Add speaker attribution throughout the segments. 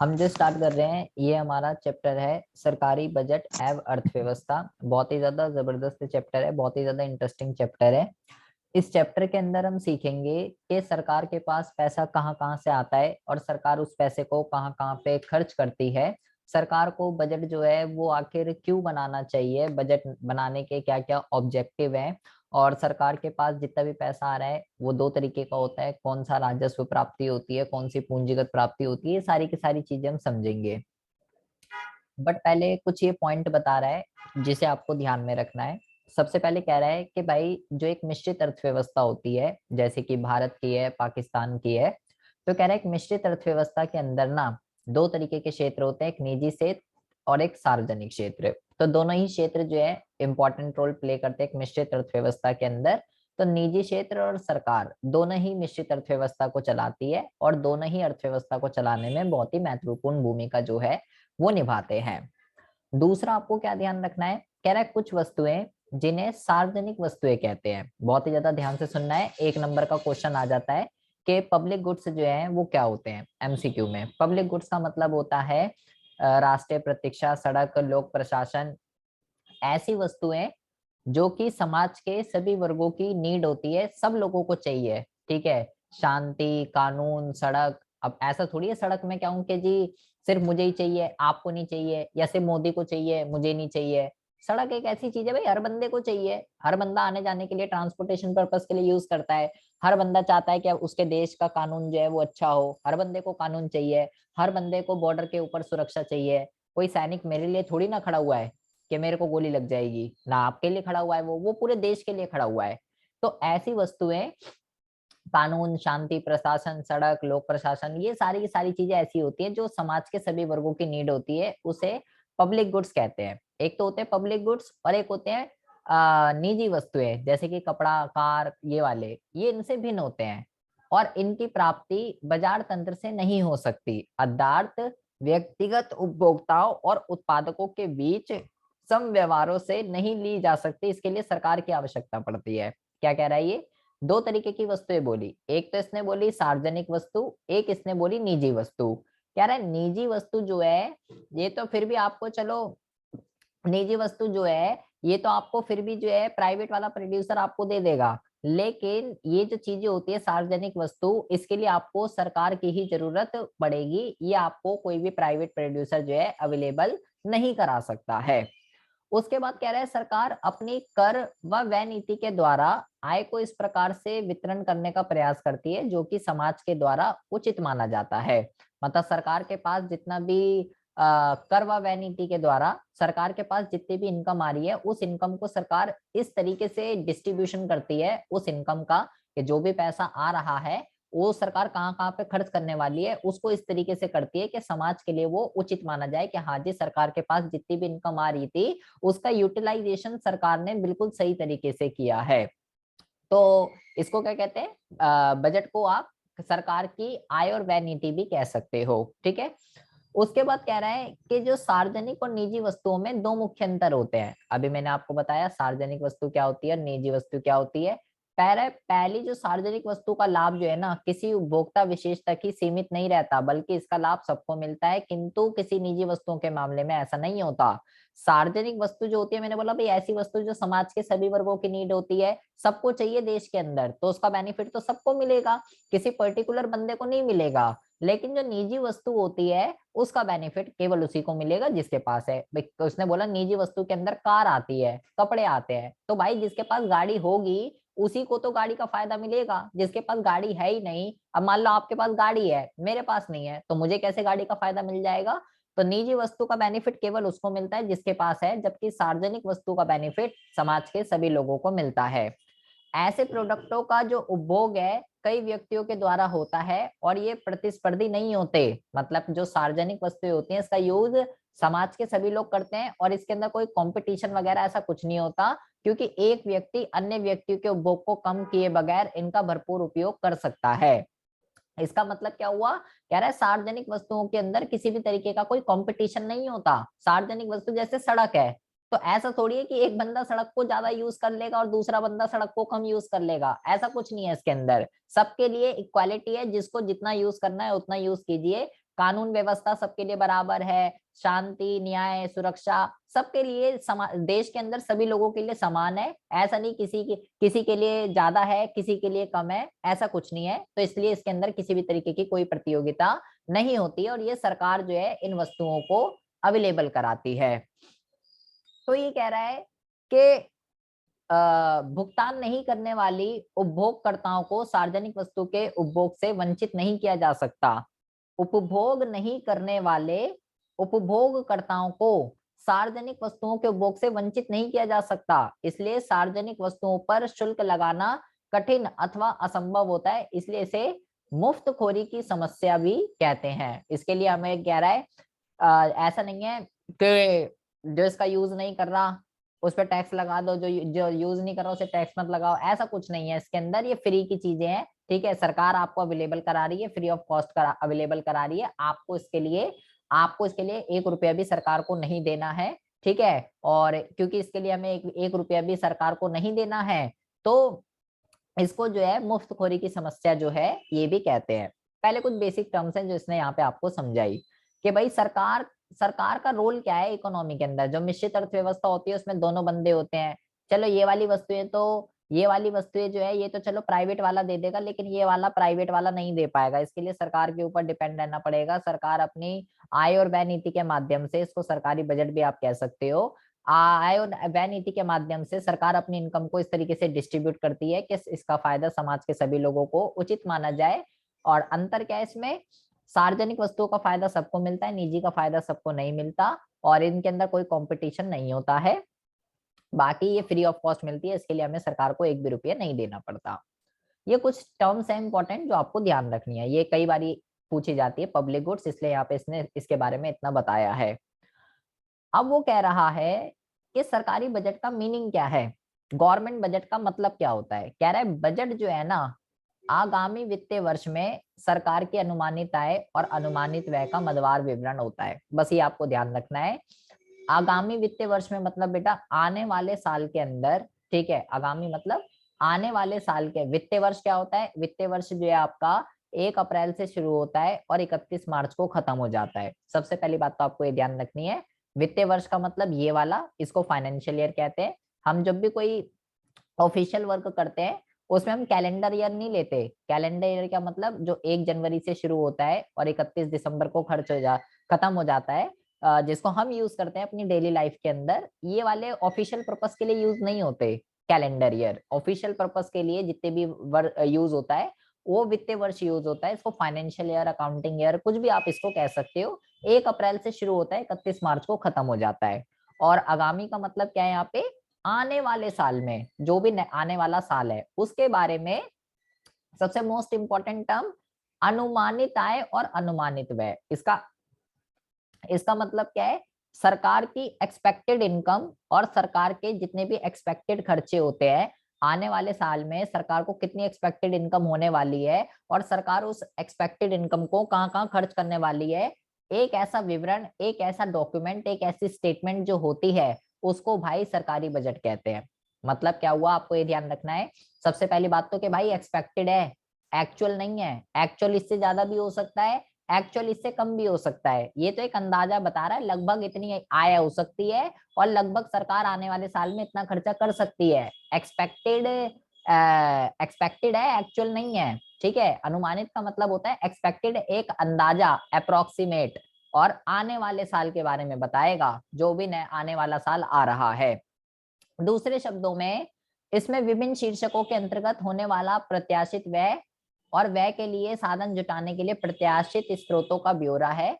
Speaker 1: हम जो स्टार्ट कर रहे हैं ये हमारा चैप्टर है सरकारी बजट एवं अर्थव्यवस्था। बहुत ही ज्यादा जबरदस्त चैप्टर है, बहुत ही ज्यादा इंटरेस्टिंग चैप्टर है। इस चैप्टर के अंदर हम सीखेंगे कि सरकार के पास पैसा कहाँ कहाँ से आता है और सरकार उस पैसे को कहाँ कहाँ पे खर्च करती है। सरकार को बजट जो है वो आखिर क्यों बनाना चाहिए, बजट बनाने के क्या क्या ऑब्जेक्टिव हैं, और सरकार के पास जितना भी पैसा आ रहा है वो दो तरीके का होता है, कौन सा राजस्व प्राप्ति होती है, कौन सी पूंजीगत प्राप्ति होती है, ये सारी की सारी चीजें हम समझेंगे। बट पहले कुछ ये पॉइंट बता रहा है जिसे आपको ध्यान में रखना है। सबसे पहले कह रहा है कि भाई जो एक मिश्रित अर्थव्यवस्था होती है, जैसे कि भारत की है, पाकिस्तान की है, तो कह रहा है एक मिश्रित अर्थव्यवस्था के अंदर ना दो तरीके के क्षेत्र होते हैं, एक निजी क्षेत्र और एक सार्वजनिक क्षेत्र। तो दोनों ही क्षेत्र जो है इंपॉर्टेंट रोल प्ले करते हैं एक मिश्रित अर्थव्यवस्था के अंदर। तो निजी क्षेत्र और सरकार दोनों ही मिश्रित अर्थव्यवस्था को चलाती है और दोनों ही अर्थव्यवस्था को चलाने में बहुत ही महत्वपूर्ण भूमिका जो है वो निभाते हैं। दूसरा आपको क्या ध्यान रखना है, कह रहा है कुछ वस्तुएं जिन्हें सार्वजनिक वस्तुएं कहते हैं। बहुत ही ज्यादा ध्यान से सुनना है, एक नंबर का क्वेश्चन आ जाता है कि पब्लिक गुड्स जो है वो क्या होते हैं। एमसीक्यू में पब्लिक गुड्स का मतलब होता है राष्ट्रीय प्रतीक्षा, सड़क, लोक प्रशासन, ऐसी वस्तुएं जो कि समाज के सभी वर्गों की नीड होती है, सब लोगों को चाहिए। ठीक है, शांति, कानून, सड़क। अब ऐसा थोड़ी है सड़क में क्या हूँ कि जी सिर्फ मुझे ही चाहिए, आपको नहीं चाहिए, या सिर्फ मोदी को चाहिए, मुझे नहीं चाहिए। सड़क एक ऐसी चीज है भाई, हर बंदे को चाहिए। हर बंदा आने जाने के लिए, ट्रांसपोर्टेशन पर्पस के लिए यूज करता है। हर बंदा चाहता है कि उसके देश का कानून जो है वो अच्छा हो। हर बंदे को कानून चाहिए। हर बंदे को बॉर्डर के ऊपर सुरक्षा चाहिए। कोई सैनिक मेरे लिए थोड़ी ना खड़ा हुआ है कि मेरे को गोली लग जाएगी, ना आपके लिए खड़ा हुआ है, वो पूरे देश के लिए खड़ा हुआ है। तो ऐसी वस्तुएं, कानून, शांति, प्रशासन, सड़क, लोक प्रशासन, ये सारी की सारी चीजें ऐसी होती हैं जो समाज के सभी वर्गों की नीड होती है, उसे पब्लिक गुड्स कहते हैं। एक तो होते हैं पब्लिक गुड्स और एक होते हैं निजी वस्तुएं, जैसे कि कपड़ा, कार, ये वाले, ये इनसे भिन्न होते हैं और इनकी प्राप्ति बाजार तंत्र से नहीं हो सकती। अर्थात व्यक्तिगत उपभोक्ताओं और उत्पादकों के बीच सम व्यवहारों से नहीं ली जा सकती, इसके लिए सरकार की आवश्यकता पड़ती है। क्या कह रहा है ये, दो तरीके की वस्तुएं बोली, एक तो इसने बोली सार्वजनिक वस्तु, एक इसने बोली निजी वस्तु। कह रहा है निजी वस्तु जो है ये तो फिर भी आपको, चलो निजी वस्तु जो है ये तो आपको फिर भी जो है प्राइवेट वाला प्रोड्यूसर आपको दे देगा, लेकिन ये जो चीजें होती है सार्वजनिक वस्तु, इसके लिए आपको सरकार की ही जरूरत पड़ेगी, ये आपको कोई भी प्राइवेट प्रोड्यूसर जो है अवेलेबल नहीं करा सकता है। उसके बाद कह रहा है सरकार अपनी कर व व्यय नीति के द्वारा आय को इस प्रकार से वितरण करने का प्रयास करती है जो कि समाज के द्वारा उचित माना जाता है। मतलब सरकार के पास जितना भी कर व व्यय नीति के द्वारा सरकार के पास जितनी भी इनकम आ रही है, उस इनकम को सरकार इस तरीके से डिस्ट्रीब्यूशन करती है उस इनकम का, कि जो भी पैसा आ रहा है वो सरकार कहाँ कहाँ पे खर्च करने वाली है, उसको इस तरीके से करती है कि समाज के लिए वो उचित माना जाए कि हाँ जी सरकार के पास जितनी भी इनकम आ रही थी उसका यूटिलाइजेशन सरकार ने बिल्कुल सही तरीके से किया है। तो इसको क्या कहते हैं, बजट को आप सरकार की आय और व्यय नीति भी कह सकते हो। ठीक है, उसके बाद कह रहा है कि जो सार्वजनिक और निजी वस्तुओं में दो मुख्य अंतर होते हैं। अभी मैंने आपको बताया सार्वजनिक वस्तु क्या होती है और निजी वस्तु क्या होती है। पहली जो सार्वजनिक वस्तु का लाभ जो है ना किसी उपभोक्ता विशेष तक ही सीमित नहीं रहता, बल्कि इसका लाभ सबको मिलता है, किंतु किसी निजी वस्तुओं के मामले में ऐसा नहीं होता। सार्वजनिक वस्तु जो होती है, मैंने बोला भाई ऐसी वस्तु जो समाज के सभी वर्गों की नीड होती है, सबको चाहिए देश के अंदर, तो उसका बेनिफिट तो सबको मिलेगा, किसी पर्टिकुलर बंदे को नहीं मिलेगा। लेकिन जो निजी वस्तु होती है उसका बेनिफिट केवल उसी को मिलेगा जिसके पास है। उसने बोला निजी वस्तु के अंदर कार आती है, कपड़े आते हैं, तो भाई जिसके पास गाड़ी होगी उसी को तो गाड़ी का फायदा मिलेगा, जिसके पास गाड़ी है ही नहीं। अब मान लो आपके पास गाड़ी है, मेरे पास नहीं है, तो मुझे कैसे गाड़ी का फायदा मिल जाएगा। तो निजी वस्तु का बेनिफिट केवल उसको मिलता है जिसके पास है, जबकि सार्वजनिक वस्तु का बेनिफिट समाज के सभी लोगों को मिलता है। ऐसे प्रोडक्टों का जो उपभोग है कई व्यक्तियों के द्वारा होता है और ये प्रतिस्पर्धी नहीं होते। मतलब जो सार्वजनिक वस्तुएं होती हैं इसका यूज समाज के सभी लोग करते हैं और इसके अंदर कोई कंपटीशन वगैरह ऐसा कुछ नहीं होता, क्योंकि एक व्यक्ति अन्य व्यक्तियों के उपभोग को कम किए बगैर इनका भरपूर उपयोग कर सकता है। इसका मतलब क्या हुआ, कह रहा है सार्वजनिक वस्तुओं के अंदर किसी भी तरीके का कोई कंपटीशन नहीं होता। सार्वजनिक वस्तु जैसे सड़क है, तो ऐसा थोड़ी है कि एक बंदा सड़क को ज्यादा यूज कर लेगा और दूसरा बंदा सड़क को कम यूज कर लेगा, ऐसा कुछ नहीं है इसके अंदर। सबके लिए इक्वालिटी है, जिसको जितना यूज करना है उतना यूज कीजिए। कानून व्यवस्था सबके लिए बराबर है, शांति, न्याय, सुरक्षा सबके लिए देश के अंदर सभी लोगों के लिए समान है। ऐसा नहीं किसी के लिए ज्यादा है, किसी के लिए कम है, ऐसा कुछ नहीं है। तो इसलिए इसके अंदर किसी भी तरीके की कोई प्रतियोगिता नहीं होती और ये सरकार जो है इन वस्तुओं को अवेलेबल कराती है। तो ये कह रहा है कि भुगतान नहीं करने वाली उपभोगकर्ताओं को सार्वजनिक वस्तु के उपभोग से वंचित नहीं किया जा सकता। उपभोग नहीं करने वाले उपभोगकर्ताओं को सार्वजनिक वस्तुओं के उपभोग से वंचित नहीं किया जा सकता। इसलिए सार्वजनिक वस्तुओं पर शुल्क लगाना कठिन अथवा असंभव होता है, इसलिए इसे मुफ्तखोरी की समस्या भी कहते हैं। इसके लिए हमें कह रहा है ऐसा नहीं है कि जो इसका यूज नहीं कर रहा उस पर टैक्स लगा दो, जो यूज नहीं कर रहा उसे टैक्स मत लगाओ, ऐसा कुछ नहीं है। इसके अंदर ये फ्री की चीजें हैं, ठीक है, सरकार आपको अवेलेबल करा रही है, फ्री ऑफ कॉस्ट अवेलेबल करा रही है। आपको इसके लिए 1 रुपया भी सरकार को नहीं देना है, ठीक है। और क्योंकि इसके लिए हमें एक रुपया भी सरकार को नहीं देना है, तो इसको जो है मुफ्तखोरी की समस्या जो है ये भी कहते हैं। पहले कुछ बेसिक टर्म्स हैं जो इसने यहाँ पे आपको समझाई कि भाई सरकार का रोल क्या है इकोनॉमी के अंदर। जो मिश्रित अर्थव्यवस्था होती है उसमें दोनों बंदे होते हैं। चलो ये वाली वस्तुएं जो है ये तो चलो प्राइवेट वाला दे देगा, लेकिन ये वाला प्राइवेट वाला नहीं दे पाएगा। इसके लिए सरकार के ऊपर डिपेंड रहना पड़ेगा। सरकार अपनी आय और व्यय नीति के माध्यम से, इसको सरकारी बजट भी आप कह सकते हो, आय और व्यय नीति के माध्यम से सरकार अपनी इनकम को इस तरीके से डिस्ट्रीब्यूट करती है कि इसका फायदा समाज के सभी लोगों को उचित माना जाए। और अंतर क्या है इसमें, सार्वजनिक वस्तुओं का फायदा सबको मिलता है, निजी का फायदा सबको नहीं मिलता, और इनके अंदर कोई कंपटीशन नहीं होता है। बाकी ये फ्री ऑफ कॉस्ट मिलती है, इसके लिए हमें सरकार को 1 भी रुपया नहीं देना पड़ता। ये कुछ टर्म्स हैं इंपॉर्टेंट जो आपको ध्यान रखनी है, ये कई बार पूछी जाती है पब्लिक गुड्स, इसलिए यहाँ पे इसने इसके बारे में इतना बताया है। अब वो कह रहा है कि सरकारी बजट का मीनिंग क्या है, गवर्नमेंट बजट का मतलब क्या होता है। कह रहा है बजट जो है ना, आगामी वित्तीय वर्ष में सरकार की अनुमानित आय और अनुमानित व्यय का मदवार विवरण होता है। बस ये आपको ध्यान रखना है। आगामी वित्तीय वर्ष में मतलब बेटा आने वाले साल के अंदर, ठीक है, आगामी मतलब आने वाले साल के। वित्तीय वर्ष क्या होता है, वित्तीय वर्ष जो है आपका 1 अप्रैल से शुरू होता है और 31 मार्च को खत्म हो जाता है। सबसे पहली बात तो आपको ये ध्यान रखनी है, वित्तीय वर्ष का मतलब ये वाला, इसको फाइनेंशियल ईयर कहते हैं। हम जब भी कोई ऑफिशियल वर्क करते हैं उसमें हम कैलेंडर ईयर नहीं लेते। कैलेंडर ईयर का मतलब जो 1 जनवरी से शुरू होता है और 31 दिसंबर को खत्म हो जाता है, जिसको हम यूज करते हैं अपनी डेली लाइफ के अंदर। ये वाले ऑफिशियल पर्पस के लिए यूज नहीं होते कैलेंडर ईयर। ऑफिशियल पर्पस के लिए जितने भी यूज होता है वो वित्तीय वर्ष यूज होता है। इसको फाइनेंशियल ईयर, अकाउंटिंग ईयर, कुछ भी आप इसको कह सकते हो। 1 अप्रैल से शुरू होता है, 31 मार्च को खत्म हो जाता है। और आगामी का मतलब क्या है, यहाँ पे आने वाले साल में, जो भी आने वाला साल है उसके बारे में सबसे मोस्ट इंपॉर्टेंट टर्म अनुमानित आय और अनुमानित व्यय। इसका मतलब क्या है, सरकार की एक्सपेक्टेड इनकम और सरकार के जितने भी एक्सपेक्टेड खर्चे होते हैं, आने वाले साल में सरकार को कितनी एक्सपेक्टेड इनकम होने वाली है और सरकार उस एक्सपेक्टेड इनकम को कहाँ कहाँ खर्च करने वाली है, एक ऐसा विवरण, एक ऐसा डॉक्यूमेंट, एक ऐसी स्टेटमेंट जो होती है, उसको भाई सरकारी बजट कहते हैं। मतलब क्या हुआ, आपको ये ध्यान रखना है। सबसे पहली बात तो कि भाई एक्सपेक्टेड है, एक्चुअल नहीं है। एक्चुअल इससे ज्यादा भी हो सकता है, एक्चुअल इससे कम भी हो सकता है। ये तो एक अंदाजा बता रहा है, लगभग इतनी आय हो सकती है और लगभग सरकार आने वाले साल में इतना खर्चा कर सकती है। एक्सपेक्टेड है, एक्चुअल नहीं है, ठीक है। अनुमानित का मतलब होता है एक्सपेक्टेड, एक अंदाजा, अप्रोक्सीमेट, और आने वाले साल के बारे में बताएगा, जो भी आने वाला साल आ रहा है। दूसरे शब्दों में इसमें विभिन्न शीर्षकों के अंतर्गत होने वाला प्रत्याशित व्यय और व्यय के लिए साधन जुटाने के लिए प्रत्याशित स्रोतों का ब्यौरा है।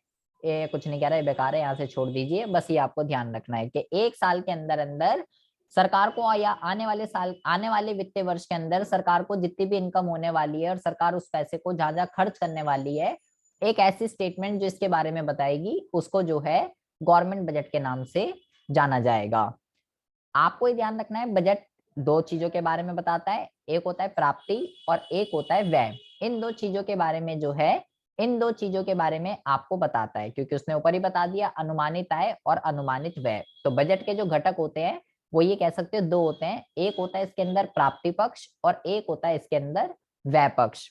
Speaker 1: ये कुछ नहीं कह रहा है, बेकार है, यहाँ से छोड़ दीजिए। बस ये आपको ध्यान रखना है कि एक साल के अंदर अंदर सरकार को, या आने वाले वित्तीय वर्ष के अंदर सरकार को जितनी भी इनकम होने वाली है और सरकार उस पैसे को जहां जहां खर्च करने वाली है, एक ऐसी स्टेटमेंट जो इसके बारे में बताएगी, उसको जो है गवर्नमेंट बजट के नाम से जाना जाएगा। आपको ये ध्यान रखना है, बजट 2 चीजों के बारे में बताता है, एक होता है प्राप्ति और एक होता है व्यय। इन 2 चीजों के बारे में जो है, इन 2 चीजों के बारे में आपको बताता है, क्योंकि उसने ऊपर ही बता दिया, अनुमानित आय और अनुमानित व्यय। तो बजट के जो घटक होते हैं वो ये कह सकते हो 2 होते हैं, एक होता है इसके अंदर प्राप्ति पक्ष और एक होता है इसके अंदर व्यय पक्ष।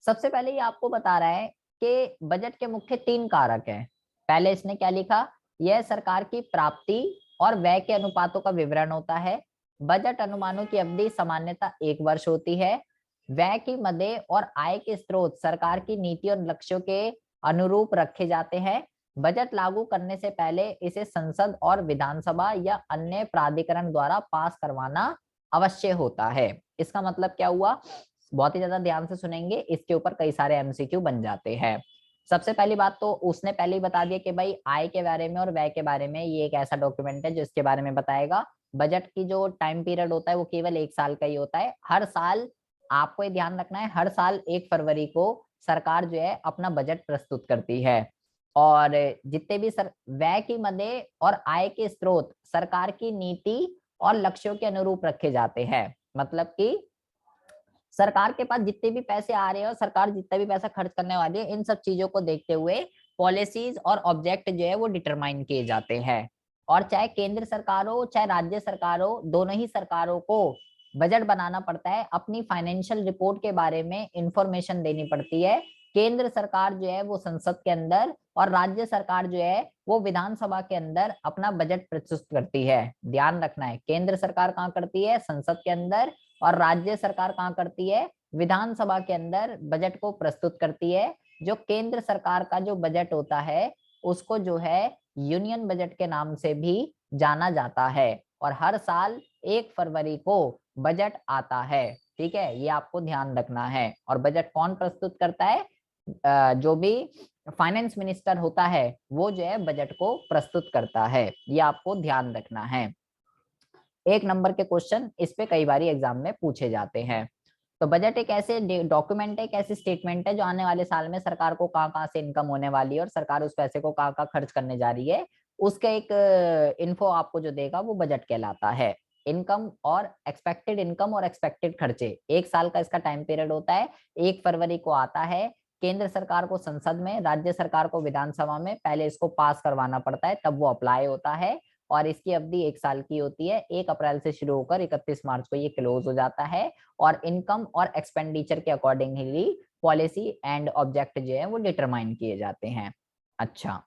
Speaker 1: सबसे पहले ये आपको बता रहा है कि बजट के मुख्य 3 कारक हैं। पहले इसने क्या लिखा, यह सरकार की प्राप्ति और व्यय के अनुपातों का विवरण होता है। बजट अनुमानों की अवधि सामान्यतः 1 वर्ष होती है। व्यय की मदें और आय के स्रोत सरकार की नीति और लक्ष्यों के अनुरूप रखे जाते हैं। बजट लागू करने से पहले इसे संसद और विधानसभा या अन्य प्राधिकरण द्वारा पास करवाना अवश्य होता है। इसका मतलब क्या हुआ, बहुत ही ज्यादा ध्यान से सुनेंगे, इसके ऊपर कई सारे एमसीक्यू बन जाते हैं। सबसे पहली बात तो उसने पहले ही बता दिया कि भाई आय के बारे में और व्यय के बारे में ये एक ऐसा डॉक्यूमेंट है जो इसके बारे में बताएगा। बजट की जो टाइम पीरियड होता है वो केवल 1 साल का ही होता है। हर साल आपको ये ध्यान रखना है, हर साल 1 फरवरी को सरकार जो है अपना बजट प्रस्तुत करती है। और जितने भी व्यय की मदें और आय के स्रोत सरकार की नीति और लक्ष्यों के अनुरूप रखे जाते हैं। मतलब कि सरकार के पास जितने भी पैसे आ रहे हैं और सरकार जितना भी पैसा खर्च करने वाली है, इन सब चीजों को देखते हुए पॉलिसीज और ऑब्जेक्ट जो है वो डिटरमाइन किए जाते हैं। और चाहे केंद्र सरकार हो चाहे राज्य सरकार हो, दोनों ही सरकारों को बजट बनाना पड़ता है। अपनी फाइनेंशियल रिपोर्ट के बारे में इंफॉर्मेशन देनी पड़ती है। केंद्र सरकार जो है वो संसद के अंदर और राज्य सरकार जो है वो विधानसभा के अंदर अपना बजट प्रस्तुत करती है। ध्यान रखना है, केंद्र सरकार कहाँ करती है, संसद के अंदर, और राज्य सरकार कहाँ करती है, विधानसभा के अंदर बजट को प्रस्तुत करती है। जो केंद्र सरकार का जो बजट होता है उसको जो है यूनियन बजट के नाम से भी जाना जाता है। और हर साल 1 फरवरी को बजट आता है। ठीक है, ये आपको ध्यान रखना है। और बजट कौन प्रस्तुत करता है, जो भी फाइनेंस मिनिस्टर होता है वो जो है बजट को प्रस्तुत करता है। ये आपको ध्यान रखना है। 1 नंबर के क्वेश्चन इस पे कई बार एग्जाम में पूछे जाते हैं। तो बजट एक ऐसे डॉक्यूमेंट है, एक ऐसी स्टेटमेंट है जो आने वाले साल में सरकार को कहाँ कहाँ से इनकम होने वाली है और सरकार उस पैसे को कहाँ कहाँ खर्च करने जा रही है, उसका एक इन्फो आपको जो देगा वो बजट कहलाता है। इनकम और एक्सपेक्टेड खर्चे, 1 साल का इसका टाइम पीरियड होता है। 1 फरवरी को आता है। केंद्र सरकार को संसद में, राज्य सरकार को विधानसभा में पहले इसको पास करवाना पड़ता है, तब वो अप्लाई होता है। और इसकी अवधि 1 साल की होती है। 1 अप्रैल से शुरू होकर 31 मार्च को ये क्लोज हो जाता है। और इनकम और एक्सपेंडिचर के अकॉर्डिंगली पॉलिसी एंड ऑब्जेक्ट जो है वो डिटरमाइन किए जाते हैं। अच्छा,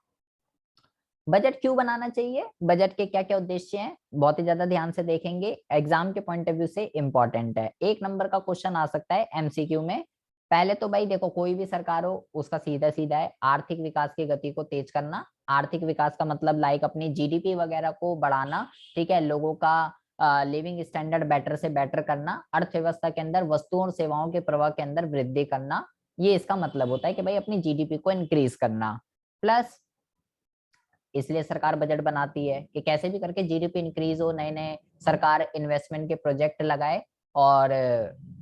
Speaker 1: बजट क्यों बनाना चाहिए, बजट के क्या क्या उद्देश्य हैं, बहुत ही ज्यादा ध्यान से देखेंगे, एग्जाम के पॉइंट ऑफ व्यू से इंपॉर्टेंट है। 1 नंबर का क्वेश्चन आ सकता है एमसीक्यू में। पहले तो भाई देखो, कोई भी सरकार हो उसका सीधा सीधा है आर्थिक विकास की गति को तेज करना। आर्थिक विकास का मतलब लाइक अपनी जीडीपी वगैरह को बढ़ाना। ठीक है, लोगों का लिविंग स्टैंडर्ड बेटर से बेटर करना, अर्थव्यवस्था के अंदर वस्तुओं और सेवाओं के प्रवाह के अंदर वृद्धि करना। ये इसका मतलब होता है कि भाई अपनी जीडीपी को इंक्रीज करना। प्लस इसलिए सरकार बजट बनाती है कि कैसे भी करके जीडीपी इंक्रीज हो, नए नए सरकार इन्वेस्टमेंट के प्रोजेक्ट लगाए और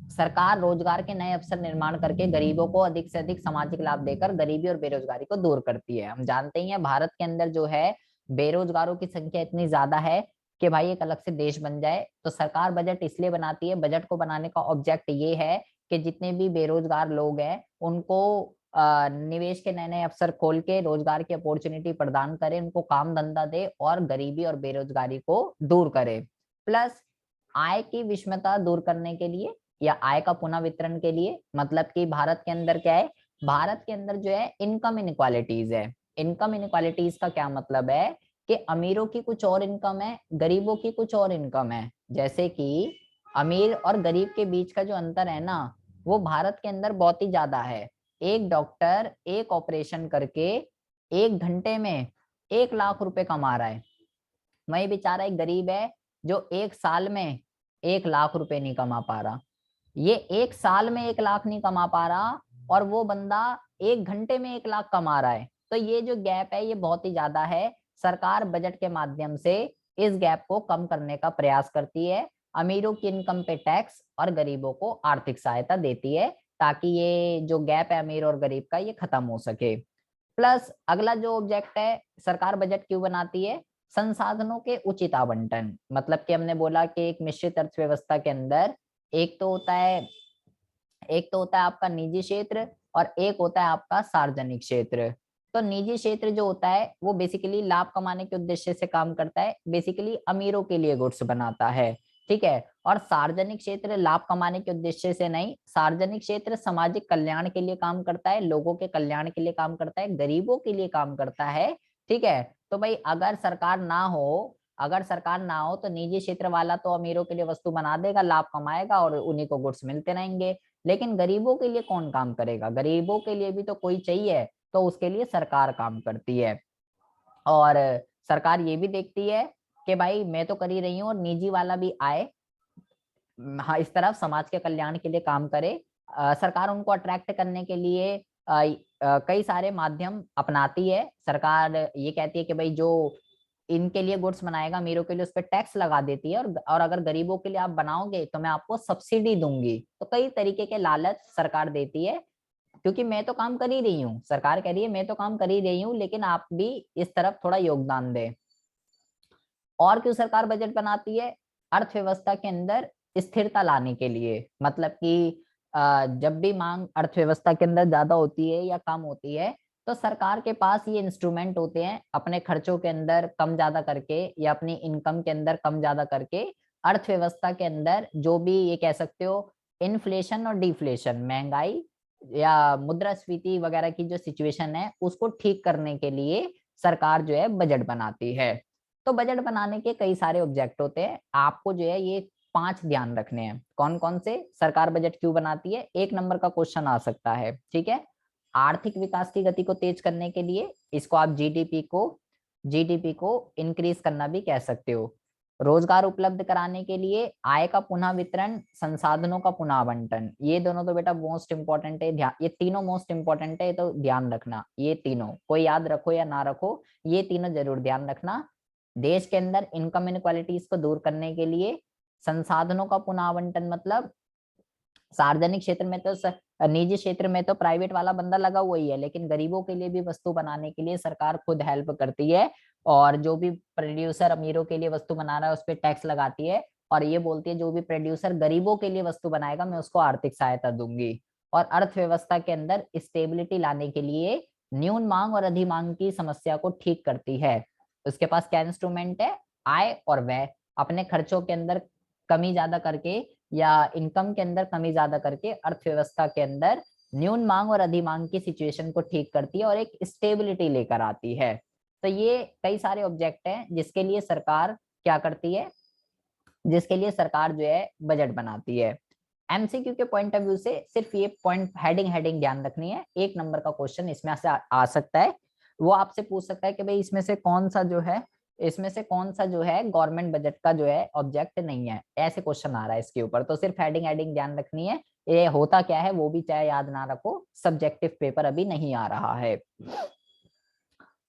Speaker 1: सरकार रोजगार के नए अवसर निर्माण करके गरीबों को अधिक से अधिक सामाजिक लाभ देकर गरीबी और बेरोजगारी को दूर करती है। हम जानते ही हैं भारत के अंदर जो है बेरोजगारों की संख्या इतनी ज्यादा है कि भाई एक अलग से देश बन जाए। तो सरकार बजट इसलिए बनाती है, बजट को बनाने का ऑब्जेक्ट ये है कि जितने भी बेरोजगार लोग हैं उनको निवेश के नए नए अवसर खोल के रोजगार की अपॉर्चुनिटी प्रदान करे, उनको काम धंधा दे और गरीबी और बेरोजगारी को दूर करे। प्लस आय की विषमता दूर करने के लिए या आय का पुनः वितरण के लिए, मतलब कि भारत के अंदर क्या है, भारत के अंदर जो है इनकम इनक्वालिटीज है। इनकम इनक्वालिटीज का क्या मतलब है कि अमीरों की कुछ और इनकम है, गरीबों की कुछ और इनकम है। जैसे कि अमीर और गरीब के बीच का जो अंतर है ना, वो भारत के अंदर बहुत ही ज्यादा है। एक डॉक्टर एक ऑपरेशन करके 1 घंटे में 1 लाख रुपए कमा रहा है। वही बेचारा एक गरीब है जो 1 साल में 1 लाख रुपए नहीं कमा पा रहा। ये 1 साल में 1 लाख नहीं कमा पा रहा और वो बंदा 1 घंटे में 1 लाख कमा रहा है। तो ये जो गैप है ये बहुत ही ज्यादा है। सरकार बजट के माध्यम से इस गैप को कम करने का प्रयास करती है। अमीरों की इनकम पे टैक्स और गरीबों को आर्थिक सहायता देती है ताकि ये जो गैप है अमीर और गरीब का ये खत्म हो सके। प्लस अगला जो ऑब्जेक्ट है, सरकार बजट क्यों बनाती है, संसाधनों के उचित आवंटन। मतलब कि हमने बोला कि एक मिश्रित अर्थव्यवस्था के अंदर एक तो होता है आपका निजी क्षेत्र और एक होता है आपका सार्वजनिक क्षेत्र। तो निजी क्षेत्र जो होता है वो बेसिकली लाभ कमाने के उद्देश्य से काम करता है, बेसिकली अमीरों के लिए गुड्स बनाता है। ठीक है। और सार्वजनिक क्षेत्र लाभ कमाने के उद्देश्य से नहीं, सार्वजनिक क्षेत्र सामाजिक कल्याण के लिए काम करता है, लोगों के कल्याण के लिए काम करता है, गरीबों के लिए काम करता है। ठीक है। तो भाई अगर सरकार ना हो, अगर सरकार ना हो तो निजी क्षेत्र वाला तो अमीरों के लिए वस्तु बना देगा, लाभ कमाएगा और उन्हीं को गुड्स मिलते रहेंगे। लेकिन गरीबों के लिए कौन काम करेगा? गरीबों के लिए भी तो कोई चाहिए, तो उसके लिए सरकार काम करती है। और सरकार ये भी देखती है कि भाई मैं तो कर ही रही हूँ और निजी वाला भी आए, हाँ, इस तरफ समाज के कल्याण के लिए काम करे। सरकार उनको अट्रैक्ट करने के लिए कई सारे माध्यम अपनाती है। सरकार ये कहती है कि भाई जो इनके लिए गुड्स बनाएगा अमीरों के लिए उस पर टैक्स लगा देती है, और अगर गरीबों के लिए आप बनाओगे तो मैं आपको सब्सिडी दूंगी। तो कई तरीके के लालच सरकार देती है, क्योंकि मैं तो काम कर ही रही हूँ, सरकार कह रही है मैं तो काम कर ही रही हूँ, लेकिन आप भी इस तरफ थोड़ा योगदान दें। और क्यों सरकार बजट बनाती है? अर्थव्यवस्था के अंदर स्थिरता लाने के लिए। मतलब कि जब भी मांग अर्थव्यवस्था के अंदर ज्यादा होती है या कम होती है, तो सरकार के पास ये इंस्ट्रूमेंट होते हैं अपने खर्चों के अंदर कम ज्यादा करके या अपनी इनकम के अंदर कम ज्यादा करके अर्थव्यवस्था के अंदर जो भी ये कह सकते हो इन्फ्लेशन और डिफ्लेशन, महंगाई या मुद्रास्फीति वगैरह की जो सिचुएशन है उसको ठीक करने के लिए सरकार जो है बजट बनाती है। तो बजट बनाने के कई सारे ऑब्जेक्ट होते हैं, आपको जो है ये 5 ध्यान रखने हैं। कौन कौन से? सरकार बजट क्यों बनाती है, 1 नंबर का क्वेश्चन आ सकता है। ठीक है। आर्थिक विकास की गति को तेज करने के लिए, इसको आप जीडीपी को इंक्रीज करना भी कह सकते हो। रोजगार उपलब्ध कराने के लिए आय का पुनः वितरण, संसाधनों का पुनः आवंटन, ये दोनों तो बेटा मोस्ट इंपॉर्टेंट है, ध्यान, ये तीनों मोस्ट इंपॉर्टेंट है, तो ध्यान रखना। ये तीनों कोई याद रखो या ना रखो, ये तीनों जरूर ध्यान रखना। देश के अंदर इनकम इनक्वालिटीज को दूर करने के लिए संसाधनों का पुनः आवंटन, मतलब सार्वजनिक क्षेत्र में तो निजी क्षेत्र में तो प्राइवेट वाला बंदा लगा हुआ ही है, लेकिन गरीबों के लिए भी वस्तु बनाने के लिए सरकार खुद हेल्प करती है। और जो भी प्रोड्यूसर अमीरों के लिए वस्तु बना रहा है उस पर टैक्स लगाती है, और ये बोलती है जो भी प्रोड्यूसर गरीबों के लिए वस्तु बनाएगा मैं उसको आर्थिक सहायता दूंगी। और अर्थव्यवस्था के अंदर स्टेबिलिटी लाने के लिए न्यून मांग और अधिमांग की समस्या को ठीक करती है। उसके पास क्या इंस्ट्रूमेंट है? आय और व्यय, अपने खर्चों के अंदर कमी ज्यादा करके या इनकम के अंदर कमी ज्यादा करके अर्थव्यवस्था के अंदर न्यून मांग और अधिमांग की सिचुएशन को ठीक करती है और एक स्टेबिलिटी लेकर आती है। तो ये कई सारे ऑब्जेक्ट हैं जिसके लिए सरकार क्या करती है, जिसके लिए सरकार जो है बजट बनाती है। एमसीक्यू के पॉइंट ऑफ व्यू से सिर्फ ये पॉइंट हेडिंग हेडिंग ध्यान रखनी है। 1 नंबर का क्वेश्चन इसमें से आ सकता है। वो आपसे पूछ सकता है कि भाई इसमें से कौन सा जो है, इसमें से कौन सा जो है गवर्नमेंट बजट का जो है ऑब्जेक्ट नहीं है, ऐसे क्वेश्चन आ रहा है इसके ऊपर। तो सिर्फ हेडिंग हेडिंग ध्यान रखनी है, ये होता क्या है वो भी चाहे याद ना रखो, सब्जेक्टिव पेपर अभी नहीं आ रहा है।